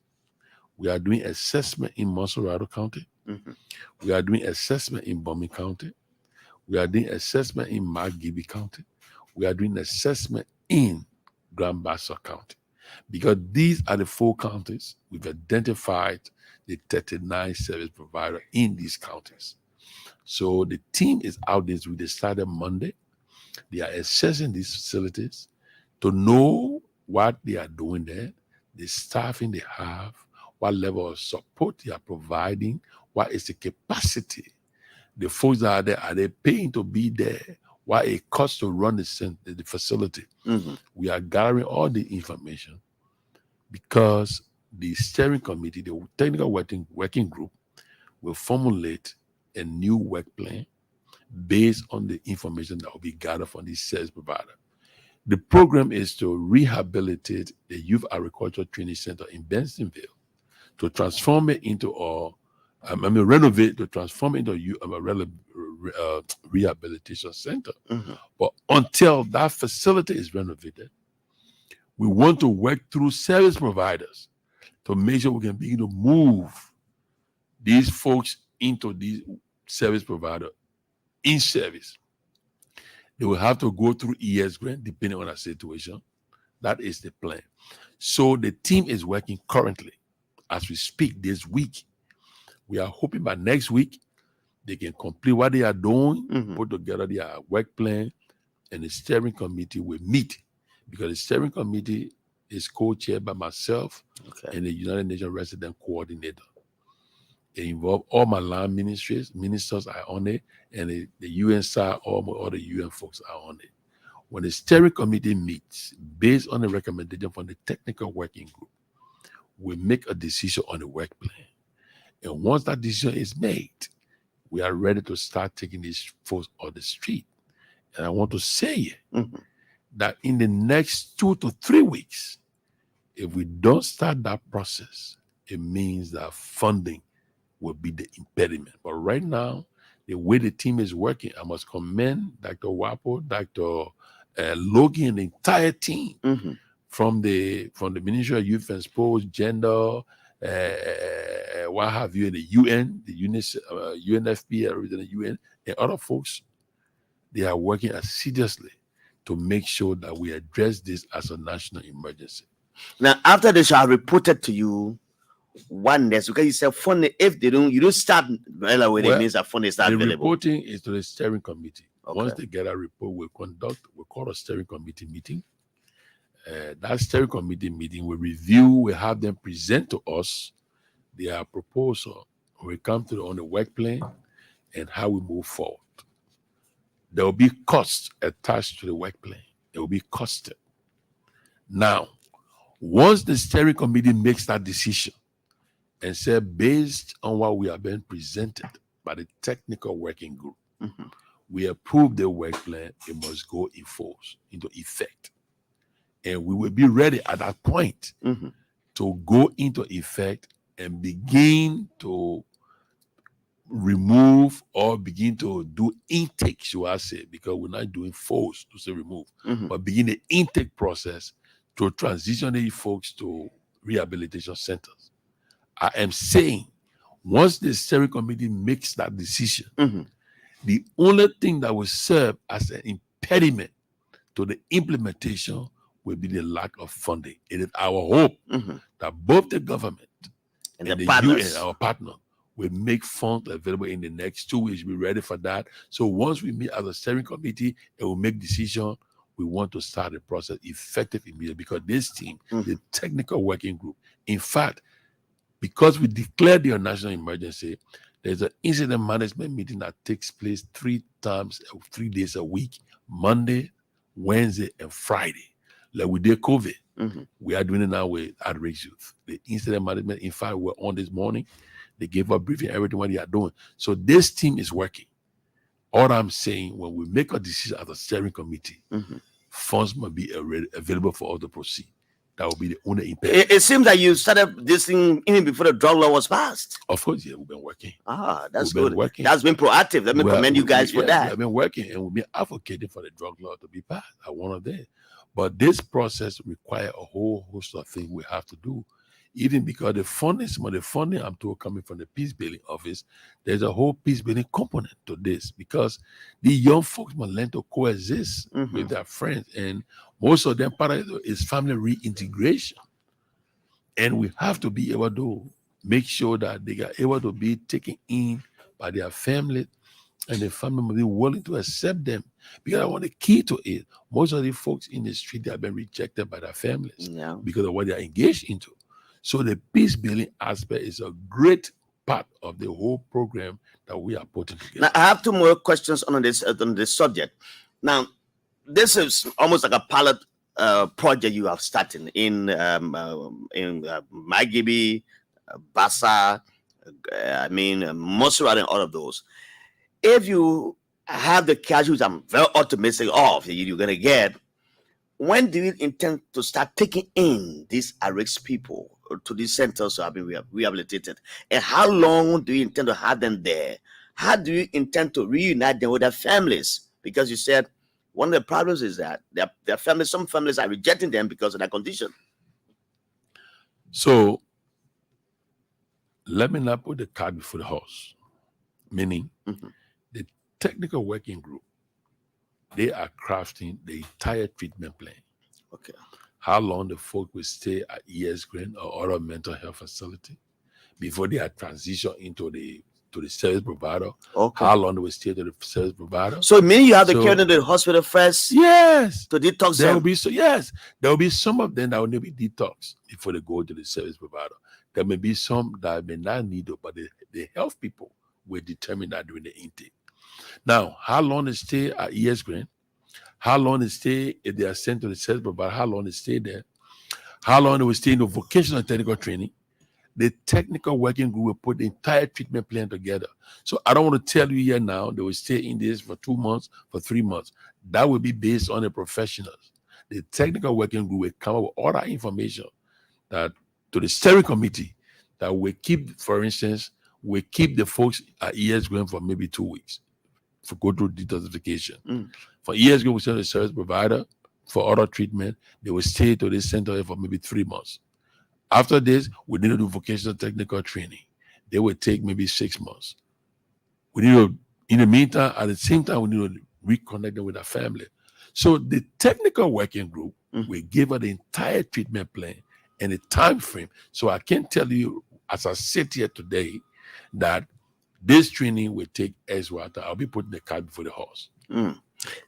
L: We are doing assessment in Montserrado County. We are doing assessment in Bombay County. We are doing assessment in McGibby County. We are doing assessment in Grand Bassa County. Because these are the 4 counties, we've identified the 39 service providers in these counties. So the team is out this week. They started Monday. They are assessing these facilities to know what they are doing there, the staffing they have, what level of support they are providing, what is the capacity. The folks that are there, are they paying to be there? What it costs to run the facility? We are gathering all the information because the steering committee, the technical working group, will formulate a new work plan based on the information that will be gathered from the service provider. The program is to rehabilitate the Youth Agriculture Training Center in Bensonville, to transform it into renovate, to transform it into a rehabilitation center. But until that facility is renovated, we want to work through service providers to make sure we can begin to move these folks into these service provider in service. They will have to go through ES grant depending on our situation. That is the plan. So the team is working currently as we speak this week. We are hoping by next week they can complete what they are doing, put together their work plan, and the steering committee will meet, because the steering committee is co-chaired by myself and the United Nations Resident Coordinator. It involves all my land ministers are on it, and the UN side, all the UN folks are on it. When the steering committee meets, based on the recommendation from the technical working group, we make a decision on the work plan. And once that decision is made, we are ready to start taking these folks on the street. And I want to say that in the next 2 to 3 weeks, if we don't start that process, it means that funding will be the impediment. But right now, the way the team is working, I must commend Dr. Wapo, Dr. Logan, and the entire team from the Ministry of Youth and Sports, Gender, what have you, the UN, the UNFP, the UN, and other folks. They are working assiduously to make sure that we address this as a national emergency.
A: Now, after they shall report it to you, because you said funding, if they don't, you don't start right away, it means that funding is not
L: the
A: available.
L: Reporting is to the steering committee. Once they get a report, we'll call a steering committee meeting. That steering committee meeting will review, we'll have them present to us their proposal. We'll come on the work plan and how we move forward. There will be costs attached to the work plan. It will be costed. Now, once the steering committee makes that decision and say, based on what we have been presented by the technical working group, we approve the work plan, it must go in force, into effect. And we will be ready at that point to go into effect and begin to remove or begin to do intake, should I say, because we're not doing force to say remove, but begin the intake process to transition these folks to rehabilitation centers. I am saying, once the steering committee makes that decision, the only thing that will serve as an impediment to the implementation will be the lack of funding. It is our hope that both the government and the UN, our partner, will make funds available in the next 2 weeks. We're ready for that. So once we meet as a steering committee and we make decision, we want to start the process effective immediately, because this team, the technical working group, in fact, because we declared the national emergency, there's an incident management meeting that takes place 3 days a week, Monday, Wednesday, and Friday. Like we did COVID. We are doing it now with Outreach Youth. The incident management, in fact, we're on this morning. They gave a briefing, everything what they are doing. So this team is working. All I'm saying, when we make a decision as a steering committee, funds must be available for us to proceed. That would be the only impact.
A: It seems that you started this thing even before the drug law was passed.
L: Of course, yeah, we've been working.
A: That's
L: We've been
A: good.
L: working.
A: That's been proactive. Let me commend you guys for that.
L: We've been working and we've been advocating for the drug law to be passed. I one of them. But this process requires a whole host of things we have to do. Even because some of the funding I'm told coming from the peace building office, there's a whole peace building component to this because the young folks must learn to coexist with their friends. And most of them part of it is family reintegration. And we have to be able to make sure that they are able to be taken in by their family, and the family must be willing to accept them. Because I want the key to it. Most of the folks in the street, they have been rejected by their families because of what they are engaged into. So the peace building aspect is a great part of the whole program that we are putting together.
A: Now, I have two more questions on this subject. Now, this is almost like a pilot project you have started in Magibi, Bassa, Montserrado, and all of those. If you have the cash, which I'm very optimistic of, you're going to get, when do you intend to start taking in these at-risk people to these centers who have been rehabilitated? And how long do you intend to have them there? How do you intend to reunite them with their families? Because you said one of the problems is that their families, some families are rejecting them because of their condition.
L: So let me not put the cart before the horse. Meaning the technical working group, they are crafting the entire treatment plan.
A: Okay.
L: How long the folk will stay at ES Green or other mental health facility before they are transitioned into the service provider.
A: Okay.
L: How long they will stay to the service provider.
A: So meaning you have to carry them to the hospital first?
L: Yes.
A: To detox
L: there
A: them?
L: Will be there will be some of them that will need to be detoxed before they go to the service provider. There may be some that may not need it, but the health people will determine that during the intake. Now, how long they stay at ES Green? How long they stay if they are sent to the service provider? How long they stay there? How long they will stay in the vocational and technical training? The technical working group will put the entire treatment plan together. So I don't want to tell you here now they will stay in this for 2 months, for 3 months. That will be based on the professionals. The technical working group will come up with all that information that to the steering committee that will keep, for instance, will keep the folks at ES going for maybe 2 weeks for go through detoxification. For ES going, we send a service provider for other treatment. They will stay to this center for maybe 3 months. After this, we need to do vocational technical training. They will take maybe 6 months. We need to, in the meantime, at the same time, we need to reconnect them with our family. So the technical working group will give her the entire treatment plan and the time frame. So I can tell you, as I sit here today, that this training will take X Y time. I'll be putting the cart before the horse.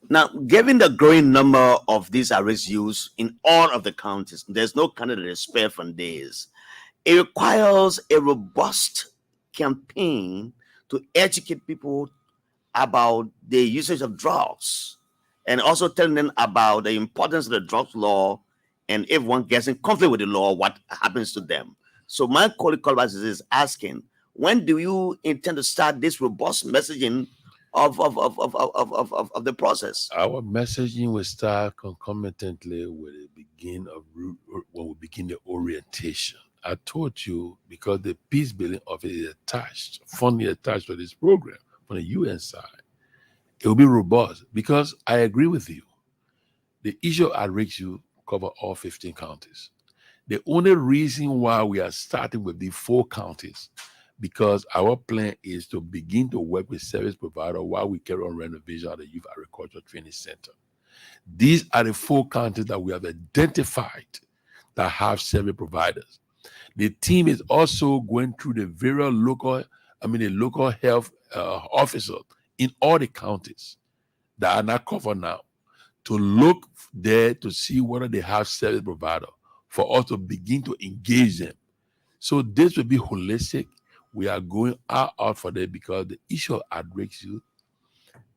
A: Now, given the growing number of these arrest use in all of the counties, there's no county that is spared from this. It requires a robust campaign to educate people about the usage of drugs and also telling them about the importance of the drugs law, and if one gets in conflict with the law, what happens to them. So my colleague is asking, when do you intend to start this robust messaging of the process?
L: Our messaging will start concomitantly with when we begin the orientation. I told you because the peace building office is funding attached to this program from the UN side, it will be robust because I agree with you. The issue at Riksview cover all 15 counties. The only reason why we are starting with the 4 counties because our plan is to begin to work with service provider while we carry on renovation of the Youth Agriculture Training Center. These are the 4 counties that we have identified that have service providers. The team is also going through the various local health officers in all the counties that are not covered now to look there to see whether they have service provider for us to begin to engage them. So this will be holistic. We are going out for that because the issue of at-risk youth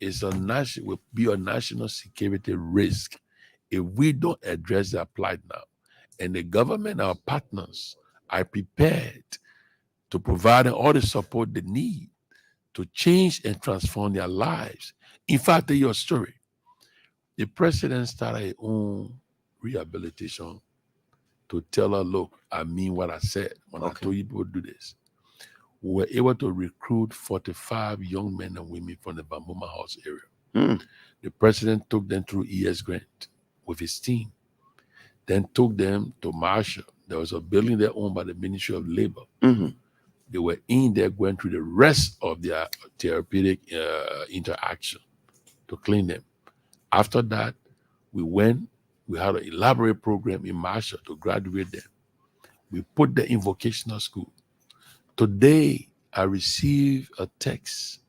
L: will be a national security risk if we don't address that plight now. And the government, our partners, are prepared to provide them all the support they need to change and transform their lives. In fact, tell your story. The president started his own rehabilitation to tell her, look, I mean what I said when I told you people to do this. We were able to recruit 45 young men and women from the Bambuma House area. The president took them through ES Grant with his team, then took them to Marshall. There was a building there owned by the Ministry of Labor. They were in there going through the rest of their therapeutic interaction to clean them. After that, we had an elaborate program in Marshall to graduate them. We put them in vocational school. Today, I received a text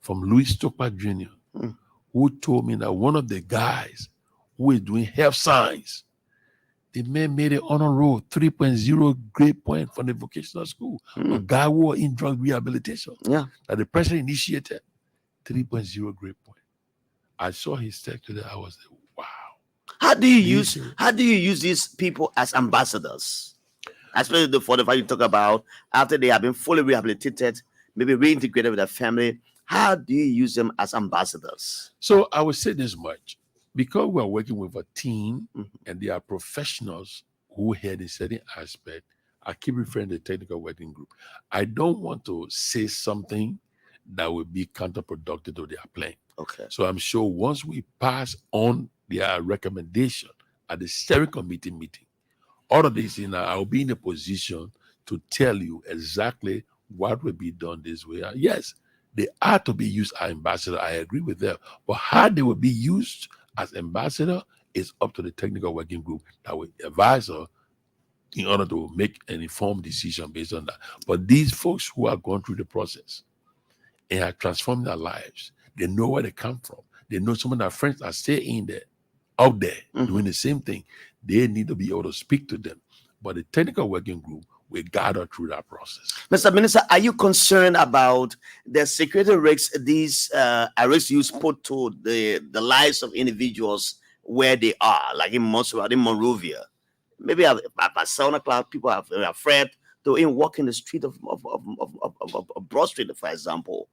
L: from Louis Stoker Jr., who told me that one of the guys who is doing health science, the man made an honor roll 3.0 grade point from the vocational school. A guy who was in drug rehabilitation. That the president initiated 3.0 grade point. I saw his text today. I was like, wow.
A: How do you use these people as ambassadors? Especially the 45 you talk about, after they have been fully rehabilitated, maybe reintegrated with their family. How do you use them as ambassadors?
L: So I would say this much. Because we are working with a team and they are professionals who had a certain aspect, I keep referring to the technical working group. I don't want to say something that will be counterproductive to their plan. So I'm sure once we pass on their recommendation at the steering committee meeting, all of this, I'll be in a position to tell you exactly what will be done this way. Yes, they are to be used as ambassador. I agree with them. But how they will be used as ambassador is up to the technical working group that will advise her in order to make an informed decision based on that. But these folks who are going through the process and have transformed their lives, they know where they come from. They know some of their friends are still in there, out there, doing the same thing. They need to be able to speak to them. But the technical working group will guide her through that process.
A: Mr. Minister, are you concerned about the security risks these arrest use put to the lives of individuals where they are, like in Montserrado, in Monrovia? Maybe at 7 o'clock, people are afraid to even walk in the street of Broad Street, for example.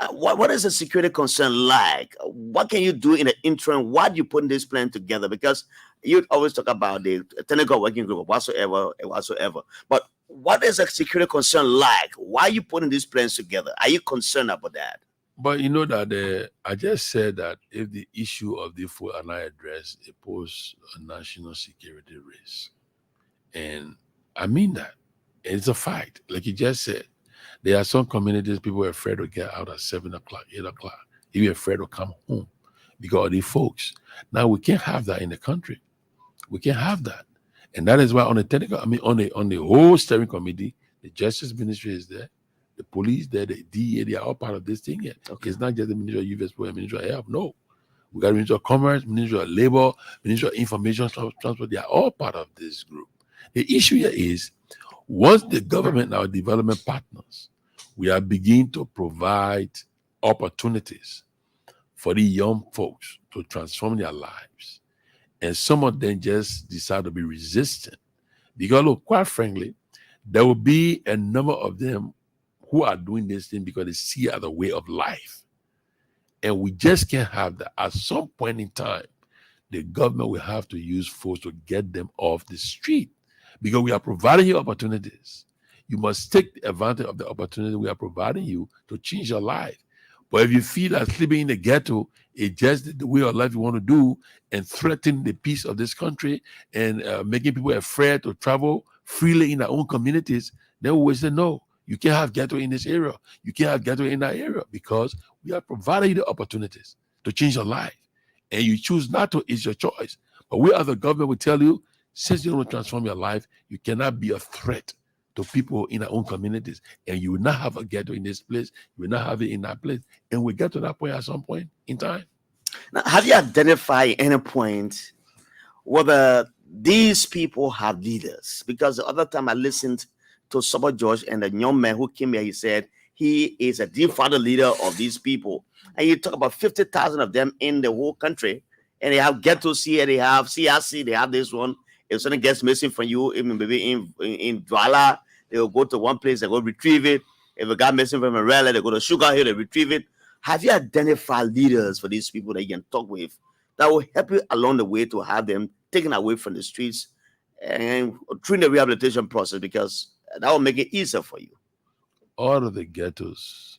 A: What is the security concern like? What can you do in the interim? Why do you put this plan together? Because you always talk about the technical working group, whatsoever. But what is the security concern like? Why are you putting these plans together? Are you concerned about that?
L: But you know that I just said that if the issue of the food are not addressed, it poses a national security risk. And I mean that. It's a fact. Like you just said, there are some communities people are afraid to get out at 7 o'clock, 8 o'clock. Even afraid to come home because of the folks. Now we can't have that in the country. We can't have that. And that is why on the on the whole steering committee, the Justice Ministry is there, the police there, the DEA, they are all part of this thing here. It's not just the Ministry of Youth Exploration, Ministry of Health. No. We got the Ministry of Commerce, Ministry of Labor, Ministry of Information Transport. They are all part of this group. The issue here is once the government and our development partners, we are beginning to provide opportunities for the young folks to transform their lives. And some of them just decide to be resistant. Because, look, quite frankly, there will be a number of them who are doing this thing because they see it as a way of life. And we just can't have that. At some point in time, the government will have to use force to get them off the street. Because we are providing you opportunities. You must take advantage of the opportunity we are providing you to change your life. But if you feel that sleeping in the ghetto is just the way of life you want to do and threaten the peace of this country and making people afraid to travel freely in their own communities, then we will say, no, you can't have ghetto in this area. You can't have ghetto in that area because we are providing you the opportunities to change your life. And you choose not to, it's your choice. But we as the government will tell you, since you want to transform your life, you cannot be a threat to people in our own communities. And you will not have a ghetto in this place. You will not have it in that place. And we get to that point at some point in time.
A: Now, have you identified any point whether these people have leaders? Because the other time I listened to Summer George and the young man who came here, he said he is a de facto leader of these people. And you talk about 50,000 of them in the whole country. And they have ghettos here, they have CRC, they have this one. If something gets missing from you, even maybe in Jallah, they will go to one place, they go retrieve it. If a guy missing from a rally, they go to Sugar Hill, they retrieve it. Have you identified leaders for these people that you can talk with that will help you along the way to have them taken away from the streets and through the rehabilitation process, because that will make it easier for you.
L: All of the ghettos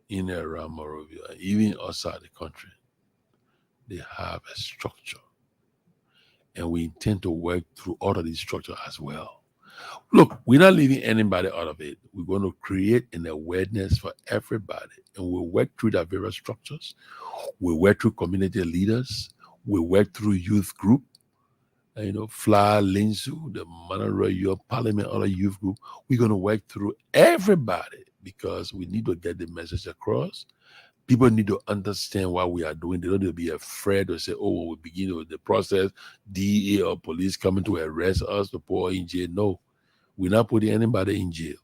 L: in and around Monrovia, even outside the country, they have a structure. And we intend to work through all of these structures as well. Look, we're not leaving anybody out of it. We're going to create an awareness for everybody. And we'll work through the various structures. We'll work through community leaders. We'll work through youth group. Fla, Linsu, the Monrovia Parliament, other youth group. We're going to work through everybody because we need to get the message across. People need to understand what we are doing. They don't need to be afraid to say, when we begin with the process, DEA or police coming to arrest us to put in jail. No, we're not putting anybody in jail.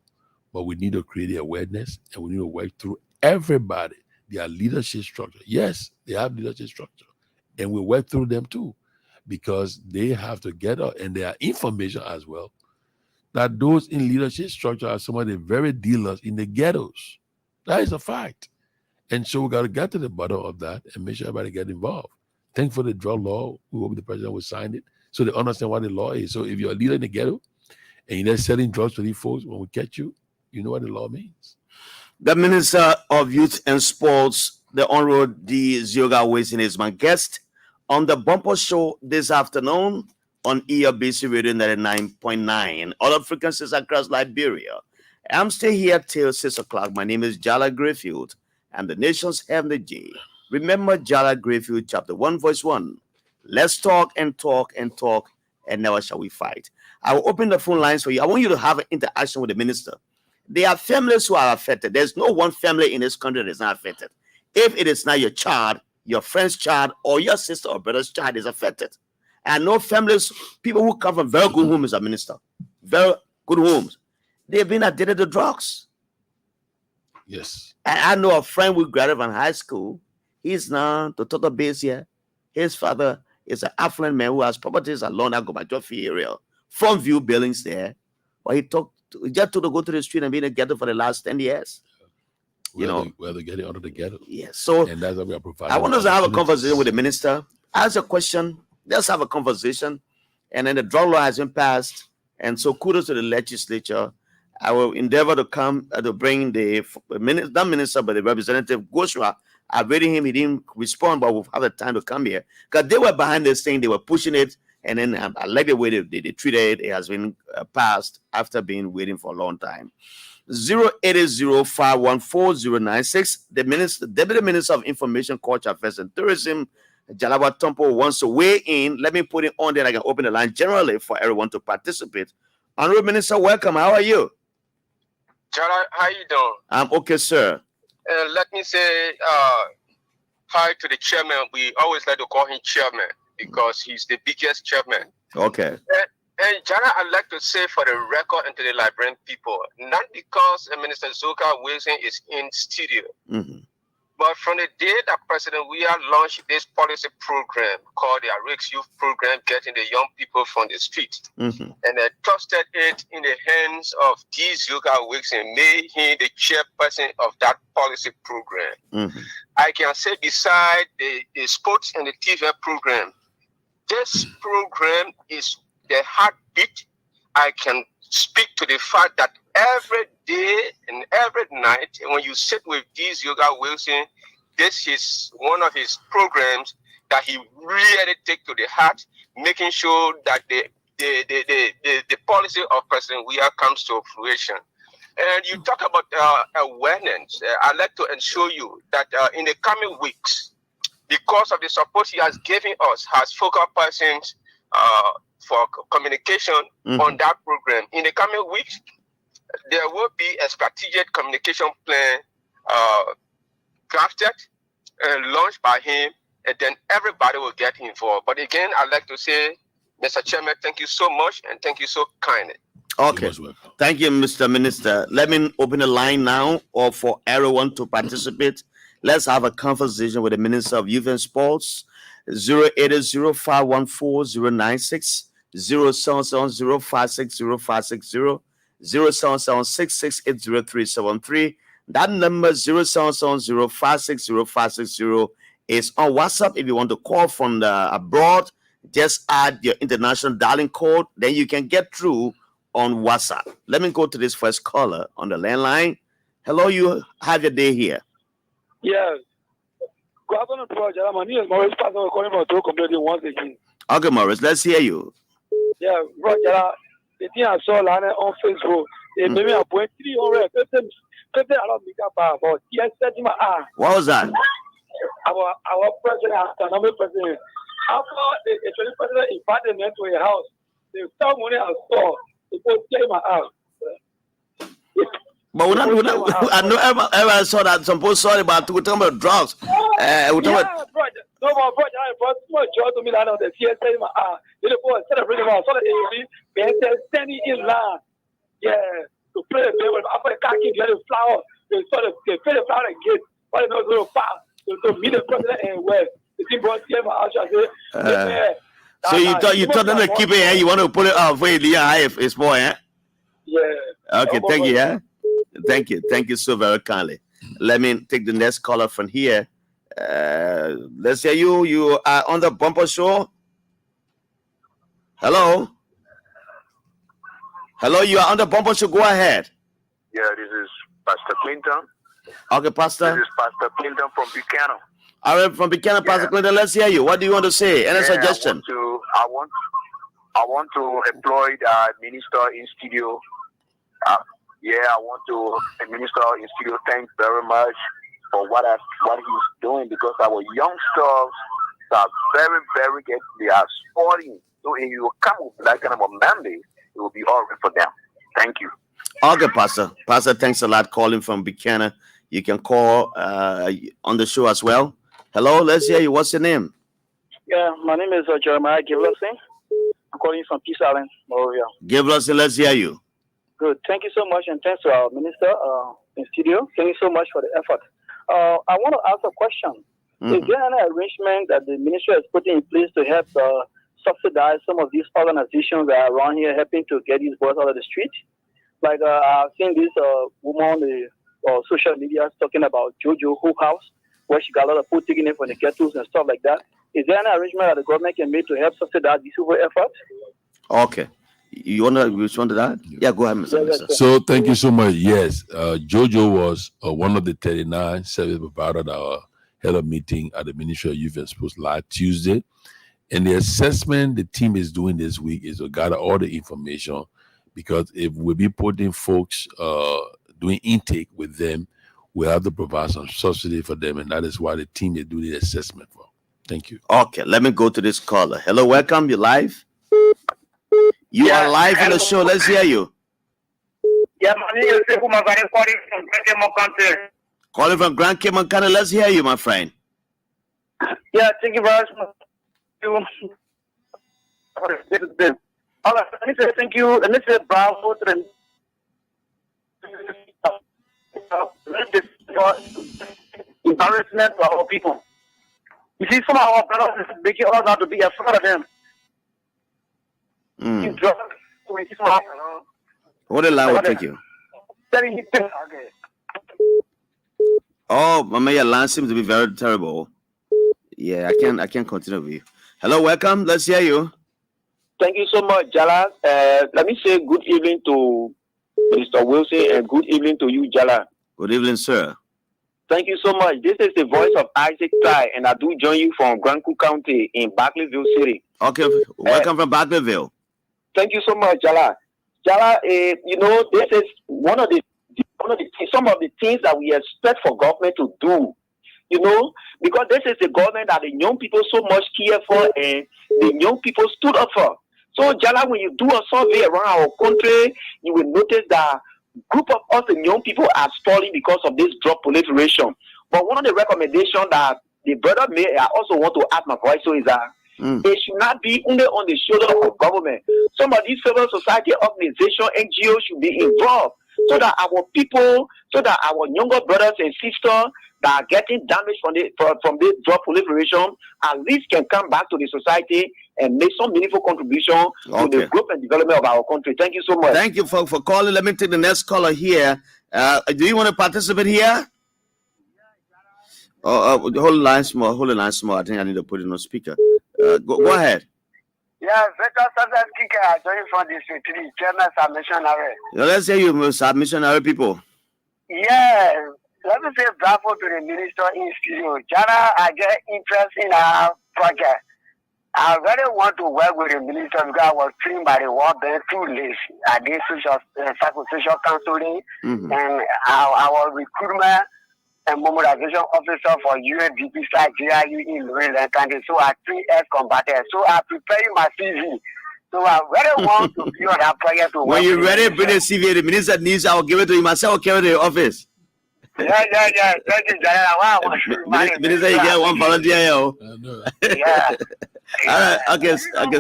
L: But we need to create the awareness and we need to work through everybody. Their leadership structure. Yes, they have leadership structure. And we work through them too. Because they have to get out and there are information as well that those in leadership structure are some of the very dealers in the ghettos. That is a fact. And so we got to get to the bottom of that and make sure everybody get involved. Thank for the drug law. We hope the president will sign it so they understand what the law is. So if you're a leader in the ghetto and you're selling drugs to these folks, when we catch you, you know what the law means.
A: The Minister of Youth and Sports, the Honorable D. Zeogar Wilson, is my guest on the Bumper Show this afternoon on ERBC Radio 99.9, other frequencies across Liberia. I'm still here till 6 o'clock. My name is Jallah Grayfield, and the nation's Heavenly J. Remember Jallah Grayfield, chapter 1, verse 1. Let's talk and talk and talk, and never shall we fight. I will open the phone lines for you. I want you to have an interaction with the minister. There are families who are affected. There's no one family in this country that is not affected. If it is not your child, your friend's child, or your sister or brother's child is affected. And no families, people who come from very good homes, Mr. Minister, very good homes, they've been addicted to drugs.
L: Yes.
A: And I know a friend who graduated from high school. He's now the total base here. His father is an affluent man who has properties along that Gomajofi area, front view buildings there. But he just to go to the street and be in the ghetto for the last 10 years.
L: Where they get it out of the ghetto.
A: Yes. So
L: and that's what we are providing.
A: I want us to have a conversation with the minister. Ask a question. Let's have a conversation. And then the drug law has been passed. And so kudos to the legislature. I will endeavor to come to bring not minister, but the representative Goshua. I've read him. He didn't respond, but we'll have the time to come here. Because they were behind this thing. They were pushing it. And then I like the way they treated it. It has been passed after being waiting for a long time. 080514096. The Deputy Minister of Information, Culture, Affairs, and Tourism, Jallah Tompo, wants to weigh in. Let me put it on there. I can open the line generally for everyone to participate. Honorable Minister, welcome. How are you?
M: Jallah, how you doing?
A: I'm okay, sir.
M: Let me say hi to the chairman. We always like to call him chairman because he's the biggest chairman.
A: Okay.
M: And Jallah, I'd like to say for the record and to the Liberian people, not because Minister Zeogar Wilson is in studio, but from the day that President Weah launched this policy program called the Arix Youth Program, getting the young people from the street, and they trusted it in the hands of D. Zeogar Wilson, made him the chairperson of that policy program. I can say beside the sports and the TV program, this program is the heartbeat. I can speak to the fact that every day and every night, when you sit with D. Zeogar Wilson, this is one of his programs that he really take to the heart, making sure that the policy of President Weah comes to fruition. And you talk about awareness. I'd like to ensure you that in the coming weeks, because of the support he has given us as focal persons for communication on that program. In the coming weeks, there will be a strategic communication plan drafted and launched by him, and then everybody will get involved. But again, I'd like to say, Mr. Chairman, thank you so much, and thank you so kindly.
A: Okay. Thank you, Mr. Minister. let me open the line now or for everyone to participate. Let's have a conversation with the Minister of Youth and Sports. 080514096, 07705605660, 07766800373. That number 07705605660 is on WhatsApp. If you want to call from the abroad, just add your international dialing code, then you can get through on WhatsApp. Let me go to this first caller on the landline. Hello, you have your day here.
F: Yes. Good afternoon, Bro Jallah. My name is Maurice Pastor calling from Togo completely once again.
A: Okay, Maurice, let's hear you.
F: Yeah, Bro Jallah, the thing I saw on Facebook, it made me a point 300 about yes,
A: what was that?
F: Our president, economic president, after the president invited them to a house, they found money I saw, they go play my house.
A: But I know ever saw that some people saw about talking about drugs.
F: Yeah, bro. No more, bro. I brought too much joy to me that on the CSA. They go celebrate my son. They standing in line. Yeah, to play the game. After the car kick, let the flower. They saw they play the flower again. But they know little fast to meet the president and West. The team brought my house. I say,
A: so you thought them to keep it, and you want to put it out for it's boy, eh?
F: Yeah.
A: Okay, thank you, yeah. Thank you so very kindly. Let me take the next caller from here. Let's hear you. You are on the bumper show. Hello, you are on the bumper show. Go ahead.
N: Yeah, this is Pastor Clinton.
A: Okay, Pastor.
N: This is Pastor Clinton from Buchanan.
A: All right, from Buchanan, yeah. Pastor Clinton. Let's hear you. What do you want to say? Any suggestion?
N: I want to employ the minister in studio. I want to minister in studio. Thanks very much for what he's doing, because our youngsters are very, very good. They are sporting. So if you come with that kind of a mandate, it will be all right for them. Thank you.
A: Okay, Pastor. Pastor, thanks a lot. Calling from Buchanan. You can call on the show as well. Hello, let's hear you. What's your name?
O: Yeah, my name is Jeremiah Wilson. I'm calling from Peace Island, Moravia.
A: Wilson, let's hear you.
O: Good. Thank you so much, and thanks to our minister in studio. Thank you so much for the effort. I want to ask a question. Is there any arrangement that the ministry has put in place to help subsidize some of these organizations that are around here helping to get these boys out of the street? Like I've seen this woman on the social media talking about Jojo Hope House, where she got a lot of food taken in from the ghettos and stuff like that. Is there any arrangement that the government can make to help subsidize these efforts?
A: Okay. You want to respond to that? Yeah, go ahead, Mr.
L: So thank you so much. Yes, Jojo was one of the 39 service providers that held a meeting at the Ministry of Youth and Sports last Tuesday. And the assessment the team is doing this week is to gather all the information, because if we'll be putting folks doing intake with them, we'll have to provide some subsidy for them, and that is why the team is doing the assessment for. Thank you.
A: Okay, let me go to this caller. Hello, welcome. You're live. You are live in the show. Let's hear you.
P: Yeah, my name is calling from Grand Cayman County.
A: Calling from Grand Cayman County. Let's hear you, my friend.
P: Yeah, thank you very much. All right, let me say thank you. Let me say bravo to the embarrassment for our people. You see, some of our brothers is making us out to be afraid of them.
A: Hold the line, thank you. Oh, Mama, your line seems to be very terrible. Yeah, I can't continue with you. Hello, welcome. Let's hear you.
J: Thank you so much, Jallah. Let me say good evening to Mr. Wilson and good evening to you, Jallah.
A: Good evening, sir.
J: Thank you so much. This is the voice of Isaac Tai, and I do join you from Grand County in Barclayville City.
A: Okay, welcome from Barclayville.
J: Thank you so much, Jallah. Jallah, this is some of the things that we expect for government to do. Because this is the government that the young people so much care for and the young people stood up for. So, Jallah, when you do a survey around our country, you will notice that group of us and young people are stalling because of this drug proliferation. But one of the recommendations that the brother made, I also want to add my voice to, is that it should not be only on the shoulder of government. Some of these civil society organizations, NGOs should be involved so that our people, so that our younger brothers and sisters that are getting damaged from this drug proliferation at least can come back to the society and make some meaningful contribution to the growth and development of our country. Thank you so much.
A: Thank you for calling. Let me take the next caller here. Do you want to participate here? Hold the line small. I think I need to put it on speaker. Go ahead.
N: Yeah, Victor Sanders Kike, I joined from District 3, Chairman Submissionary.
A: Let's say you submissionary people.
N: Yeah, let me say bravo to the minister in studio. Jana, I get interest in our project. I really want to work with the minister because I was trained by the World Bank too late. I did psychosocial counseling and our recruitment and mobilization officer for UNDP site GIU in Maryland County. So I 3 combatant. So I prepare my CV. So I really want to be on that project to
A: when you're ready, bring the CV. The minister needs, I will give it to him myself. I'll carry it to the office.
N: Yeah. Thank you, Jana.
A: Minister, you get one volunteer.
N: Yeah.
A: All right. Okay.
N: And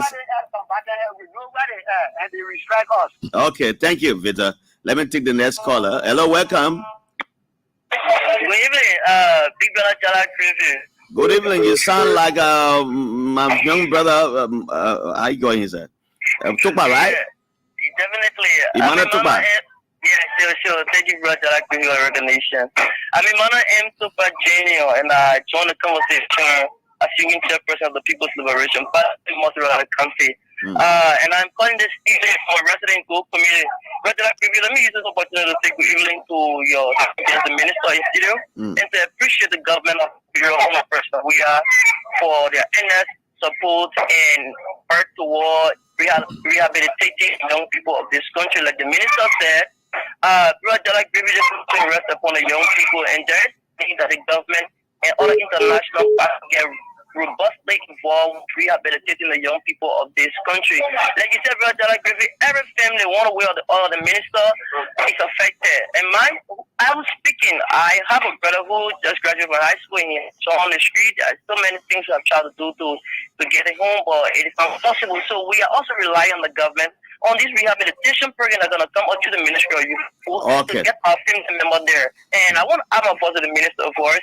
N: they restrike us.
A: Okay. Thank you, Vita. Let me take the next caller. Hello. Welcome.
Q: Good evening, Big Brother Jallah Grayfield.
A: Good evening. You sound like my young brother. How you going, sir? Tukpa, right?
Q: Definitely.
A: Emmanuel Tukpa.
Q: Yeah, sure. Thank you, Brother Jallah Grayfield, for recognition. I'm Emmanuel M. Tukpa Jr., and I joined the conversation as union chairperson of the People's Liberation Party, Montserrado County. And I'm calling this evening for resident Go community. Brother Jallah Grayfield, let me use this opportunity to say good evening to your as the minister in studio and to appreciate the government of Bureau of Person we are for their earnest support and work toward rehabilitating young people of this country. Like the minister said, Brother Jallah Grayfield just put rest upon the young people, and there is things that the government and other international partners get robustly involved with rehabilitating the young people of this country. Like you said, Brother Jallah Grayfield, every family, one way or the other, the minister is affected. And I was speaking, I have a brother who just graduated from high school, and so on the street, there's so many things we have tried to do to get it home, but it is not possible. So we are also relying on the government on this rehabilitation program that's going to come up to the Ministry of Youth to get our family member there. And I want to add my voice to the Minister of Forest.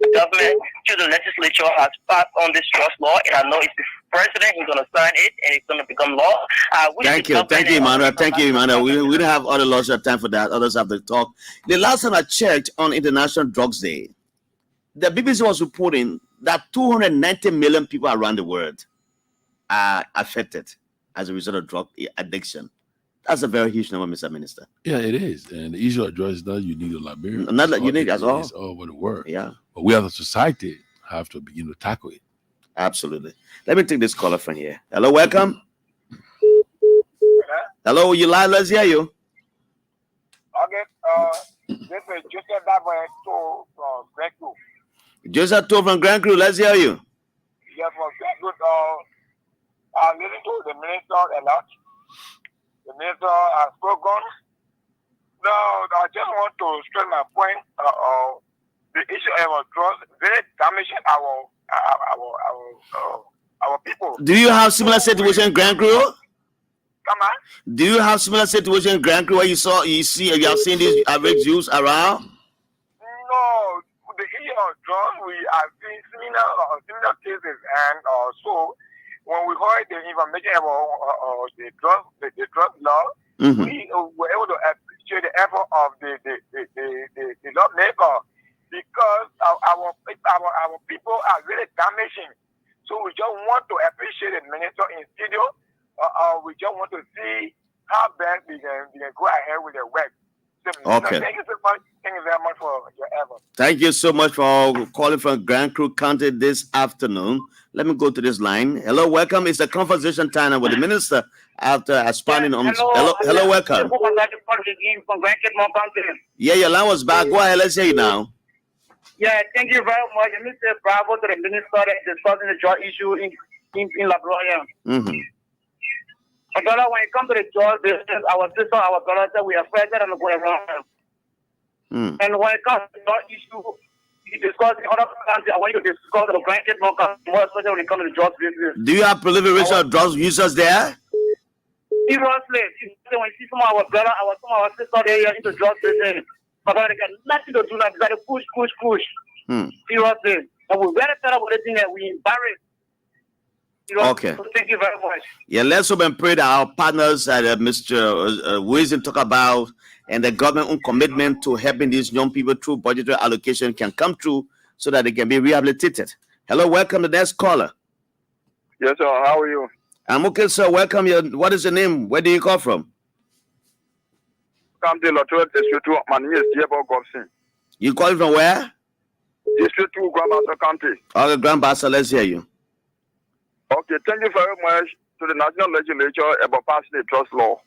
Q: The government to the legislature has passed on this trust law, and I know it's the president who's going to sign it, and it's going to become law.
A: Thank you, Emmanuel. Thank you, Emmanuel. We don't have other lots of time for that. Others have to talk. The last time I checked on International Drugs Day, the BBC was reporting that 290 million people around the world are affected as a result of drug addiction. That's a very huge number, Mr. Minister.
L: Yeah, it is. And the issue of drugs is not unique to Liberia.
A: Not that unique at all.
L: It's all over the world.
A: Yeah.
L: But we as a society have to begin to tackle it.
A: Absolutely. Let me take this caller from here. Hello, welcome. Hello, you live? Let's hear you.
N: Okay. This is Joseph Dabwe from Grand Crew.
A: Joseph Toe from Grand Crew. Let's hear you.
N: Yeah, from Grand Crew. I'm listening to the minister a lot. The minister has spoken. Now, I just want to stress my point. The issue of drugs very damaging our people.
A: Do you have similar situation in Grand Crew?
N: Come on.
A: Do you have similar situation in Grand Crew where you have seen these average youths around?
N: No, the issue of drugs, we have seen similar cases, and so when we heard the information about the drug law, we were able to appreciate the effort of the lawmaker, because our people are really damaging. So we just want to appreciate the minister in studio. We just want to see how best we can go ahead with the work. So,
A: okay.
N: Thank you so much. Thank you very much for your effort.
A: Thank you so much for calling from Grand Crew County this afternoon. Let me go to this line. Hello, welcome. It's a conversation time with the minister after expanding on. Hello, welcome. Yeah, your line was back. Go ahead, let's hear you now.
O: Yeah, thank you very much. Mr. Bravo to the minister that discussing the drug issue in Liberia. When it comes to the drug business, our sister, our brother said we are affected and going around. And when it comes to the drug issue, you discuss in other countries. I want you to discuss the blanket more, especially when it comes to the drug business.
A: Do you have proliferation of drug users there?
O: Seriously, when you see some of our brother, some of our sister there into drug business, but they got nothing to do now. They got to push. Seriously, and we're very fed up with the thing that we embarrassed.
A: Okay.
O: So thank you very much.
A: Yeah, let's hope and pray that our partners that Mr. Wilson talk about and the government commitment to helping these young people through budgetary allocation can come true so that they can be rehabilitated. Hello, welcome to the next caller.
G: Yes, sir. How are you?
A: I'm okay, sir. Welcome. What is your name? Where do you call from?
G: Come to Lotto District 2. My name is Zeogar Wilson.
A: You calling from where?
G: District 2, Grand County.
A: Okay, Grand Bassa, let's hear you.
G: Okay, thank you very much to the National Legislature about passing the trust law.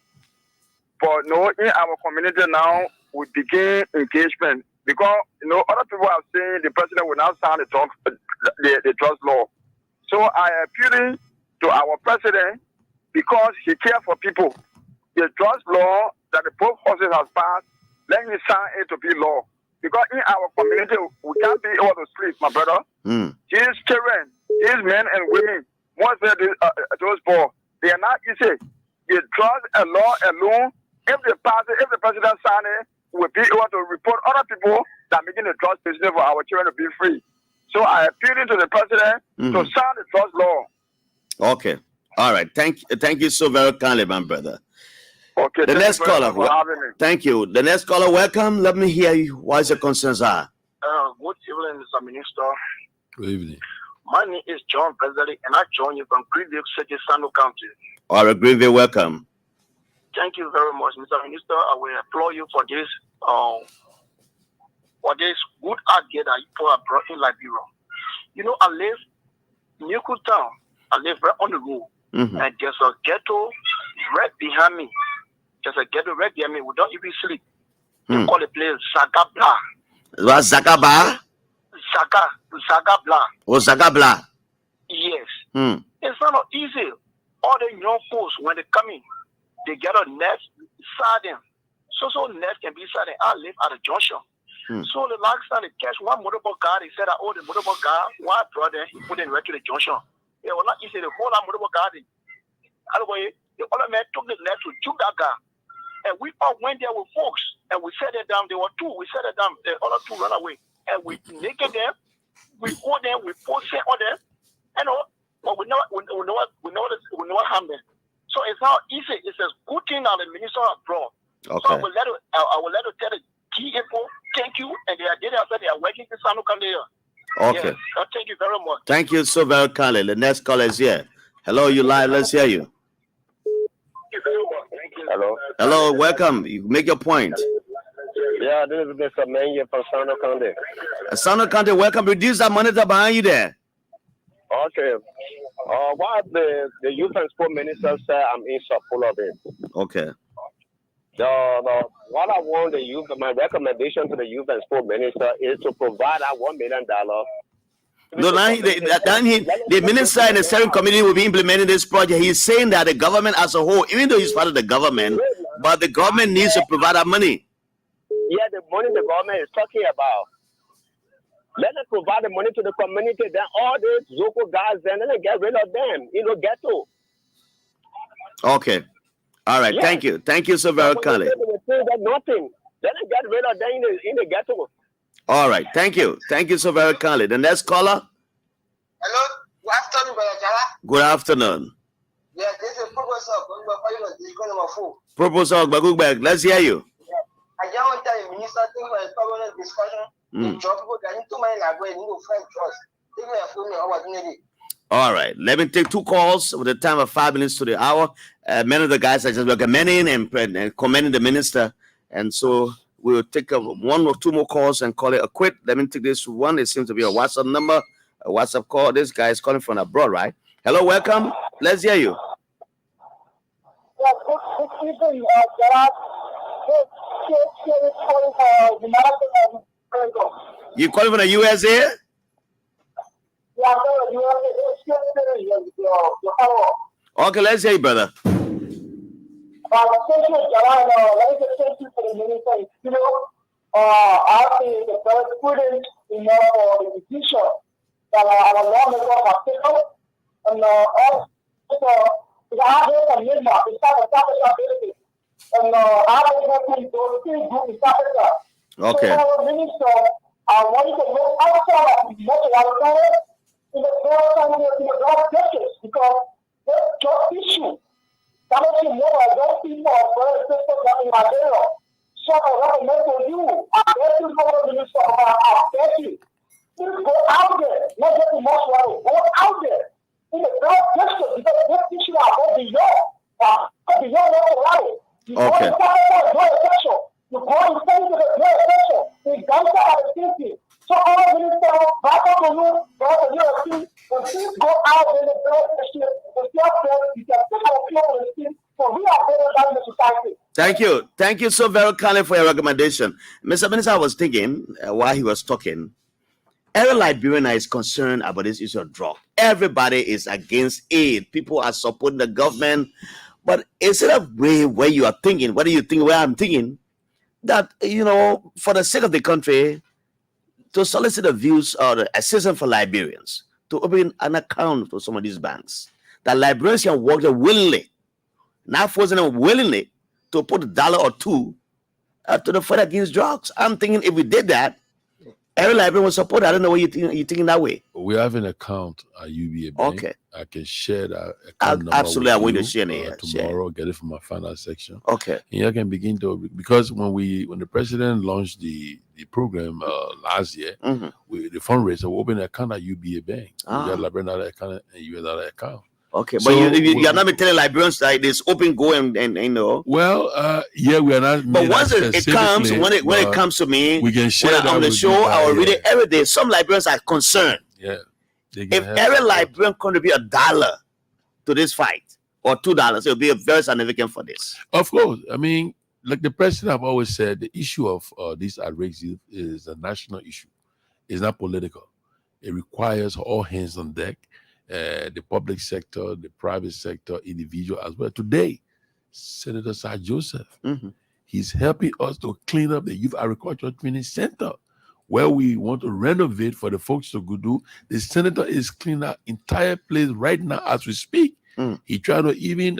G: But no, in our community now, we begin engagement because other people are saying the president will not sign the trust law. So I appeal to our president because he cares for people. The trust law that the Pope Office has passed, let him sign it to be law. Because in our community, we can't be able to sleep, my brother. These children, these men and women, once those poor, they are not easy. They trust a law alone. If the president sign it, we'll be able to report other people that are making the trust business for our children to be free. So I appeal to the president to sign the trust law.
A: Okay. All right. Thank you so very kindly, my brother.
G: Okay.
A: The next caller. Thank you. The next caller, welcome. Let me hear you. What your concerns are.
R: Good evening, Mr. Minister.
L: Good evening.
R: My name is John Presley, and I join you from Greenville City, Sando County.
A: All right, Greenville, welcome.
R: Thank you very much, Mr. Minister. I will applaud you for this good idea that you have brought in Liberia. I live in New Town. I live right on the road, and there's a ghetto right behind me. There's a ghetto right behind me. We don't even sleep. They call the place Zagabla.
A: What, Zagaba?
R: Zagabla.
A: Oh, Zagabla.
R: Yes. It's not easy. All the young folks, when they come in, they get a net inside them. So net can be inside them. I live at a junction. So the last time they catch one motorbike car, they said that, the motorbike car, one brother, he put it right to the junction. It was not easy. The whole motorbike car, the other man took the net to shoot that guy. And we all went there with folks, and we set it down. There were two. We set it down. The other two ran away. And we naked them. We hold them. We post it on them. But we never harm them. So it's not easy. It's a good thing that the minister has brought.
A: Okay.
R: So I will let her tell the key people thank you, and they are working in Sando County.
A: Okay.
R: Yes. Thank you very much.
A: Thank you so very kindly. The next caller is here. Hello, you live. Let's hear you.
S: Hello.
A: Hello, welcome. You make your point.
S: Yeah, this is Mr. Manye from Sando County.
A: Sando County, welcome. Reduce that monitor behind you there.
S: Okay. What the youth and sport minister said, I'm in support of it.
A: Okay.
S: What I want my recommendation to the youth and sport minister is to provide that $1 million.
A: No, the minister and the steering committee will be implementing this project. He's saying that the government as a whole, even though he's part of the government, but the government needs to provide that money.
S: Yeah, the money the government is talking about. Let them provide the money to the community. Then all these local guys, then let them get rid of them. Ghetto.
A: Okay. All right. Yeah. Thank you. Thank you so very kindly.
S: Nothing. Let them get rid of them in the ghetto.
A: All right. Thank you. Thank you so very kindly. The next caller.
T: Hello. Good afternoon, Brother Jallah.
A: Good afternoon.
T: Yeah, this is Professor.
A: Professor Bagubag, let's hear you.
T: Yeah. I just want to tell the minister thing for a permanent discussion. The job people getting too many like you friend trust. Give me a phone opportunity.
A: All right. Let me take two calls with a time of 5 minutes to the hour. Many of the guys are just recommending and commending the minister. And so we'll take one or two more calls and call it a quit. Let me take this one. It seems to be a WhatsApp number, a WhatsApp call. This guy is calling from abroad, right? Hello, welcome. Let's hear you. You calling from the USA? Okay, let's hear you, brother. Okay.
U: I want to go outside of the in the justice because that's just issue. That makes you know that those people are very sisters in Nigeria. So I recommend to you, I beg you, Minister, I beg you, please go out there, not just in Montserrado, go out there in the drug district because this issue are going beyond Montserrado. You go
A: Okay.
U: in Canada and drug section. You go in Spain to the drug section. In Ghana and the city. So our minister, back up to you, go to USC, and please go out in the drug section and see how you can take our people in the city. So we are better than the society.
A: Thank you. Thank you so very kindly for your recommendation. Mr. Minister, I was thinking while he was talking, every Liberian is concerned about this issue of drug. Everybody is against it. People are supporting the government. But instead of where you are thinking, what do you think where I'm thinking? That, for the sake of the country, to solicit the views or the assistance for Liberians, to open an account for some of these banks, that Liberians can work there willingly, not forcing them willingly to put $1 or $2 to the fight against drugs. I'm thinking if we did that, every Liberian will support it. I don't know what you're thinking that way.
L: We have an account at UBA Bank.
A: Okay.
L: I can share that account number
A: Absolutely, I
L: with
A: want
L: you,
A: to share it.
L: tomorrow. Get it from my finance section.
A: Okay.
L: And you can begin to, because when the president launched the program last year, with the fundraiser, we opened an account at UBA Bank. We got Liberian another account and you another account.
A: Okay,
L: So
A: but you are not telling Liberians that this open go and
L: Well, yeah, we are not.
A: But once it comes, when it comes to me,
L: we can share
A: when
L: that
A: on the
L: with
A: show,
L: you
A: I will
L: guys,
A: read it every day. Some Liberians are concerned.
L: Yeah.
A: If every Liberian contribute $1 to this fight or $2, it will be very significant for this.
L: Of course. I mean, like the president have always said, the issue of this outrage is a national issue. It's not political. It requires all hands on deck, the public sector, the private sector, individual as well. Today, Senator Sir Joseph, he's helping us to clean up the Youth Agricultural Training Center, where we want to renovate for the folks to go do. The senator is cleaning that entire place right now as we speak. He tried to even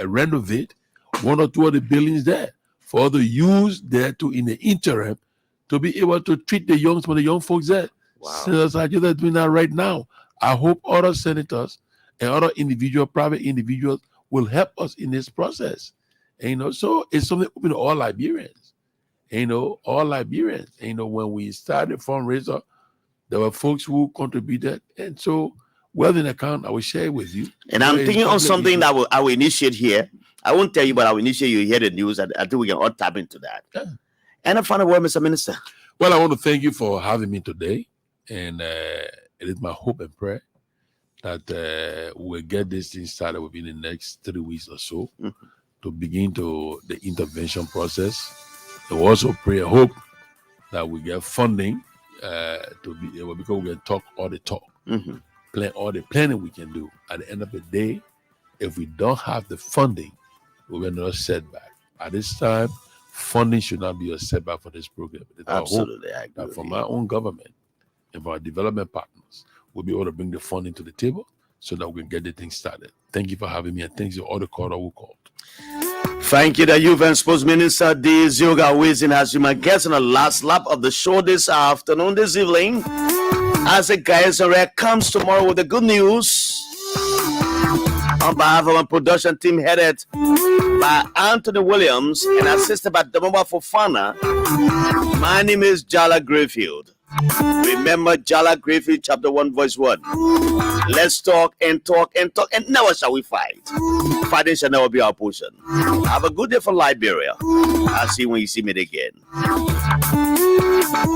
L: renovate one or two of the buildings there for the use there to, in the interim, to be able to treat the young folks there. Wow. Senators are just doing that right now. I hope other senators and other private individuals will help us in this process. And, so it's something open to all Liberians. All Liberians. When we started fundraiser, there were folks who contributed. And so, well, in account, I will share it with you.
A: And I'm thinking on something that I will initiate here. I won't tell you, but I will initiate you hear the news. I think we can all tap into that. Yeah. And a final word, Mr. Minister.
L: Well, I want to thank you for having me today. And it is my hope and prayer that we'll get this thing started within the next 3 weeks or so to begin the intervention process. I also pray and hope that we get funding to be able, because we can talk all the talk, plan all the planning we can do. At the end of the day, if we don't have the funding, we will not setback. At this time, funding should not be a setback for this program.
A: Absolutely, I agree
L: that from our own government and for our development partners, we'll be able to bring the funding to the table so that we can get the thing started. Thank you for having me, and thanks to all the callers who called.
A: Thank you, the Youth and Sports Minister, Zeogar Wilson, has been my guest on the last lap of the show this evening. As the guys comes tomorrow with the good news. On behalf of our production team headed by Anthony Williams and assisted by Domova Fofana, my name is Jallah Grayfield. Remember Jallah Grayfield, chapter 1, verse 1. Let's talk and talk and talk, and never shall we fight. Fighting shall never be our portion. Have a good day from Liberia. I'll see you when you see me again.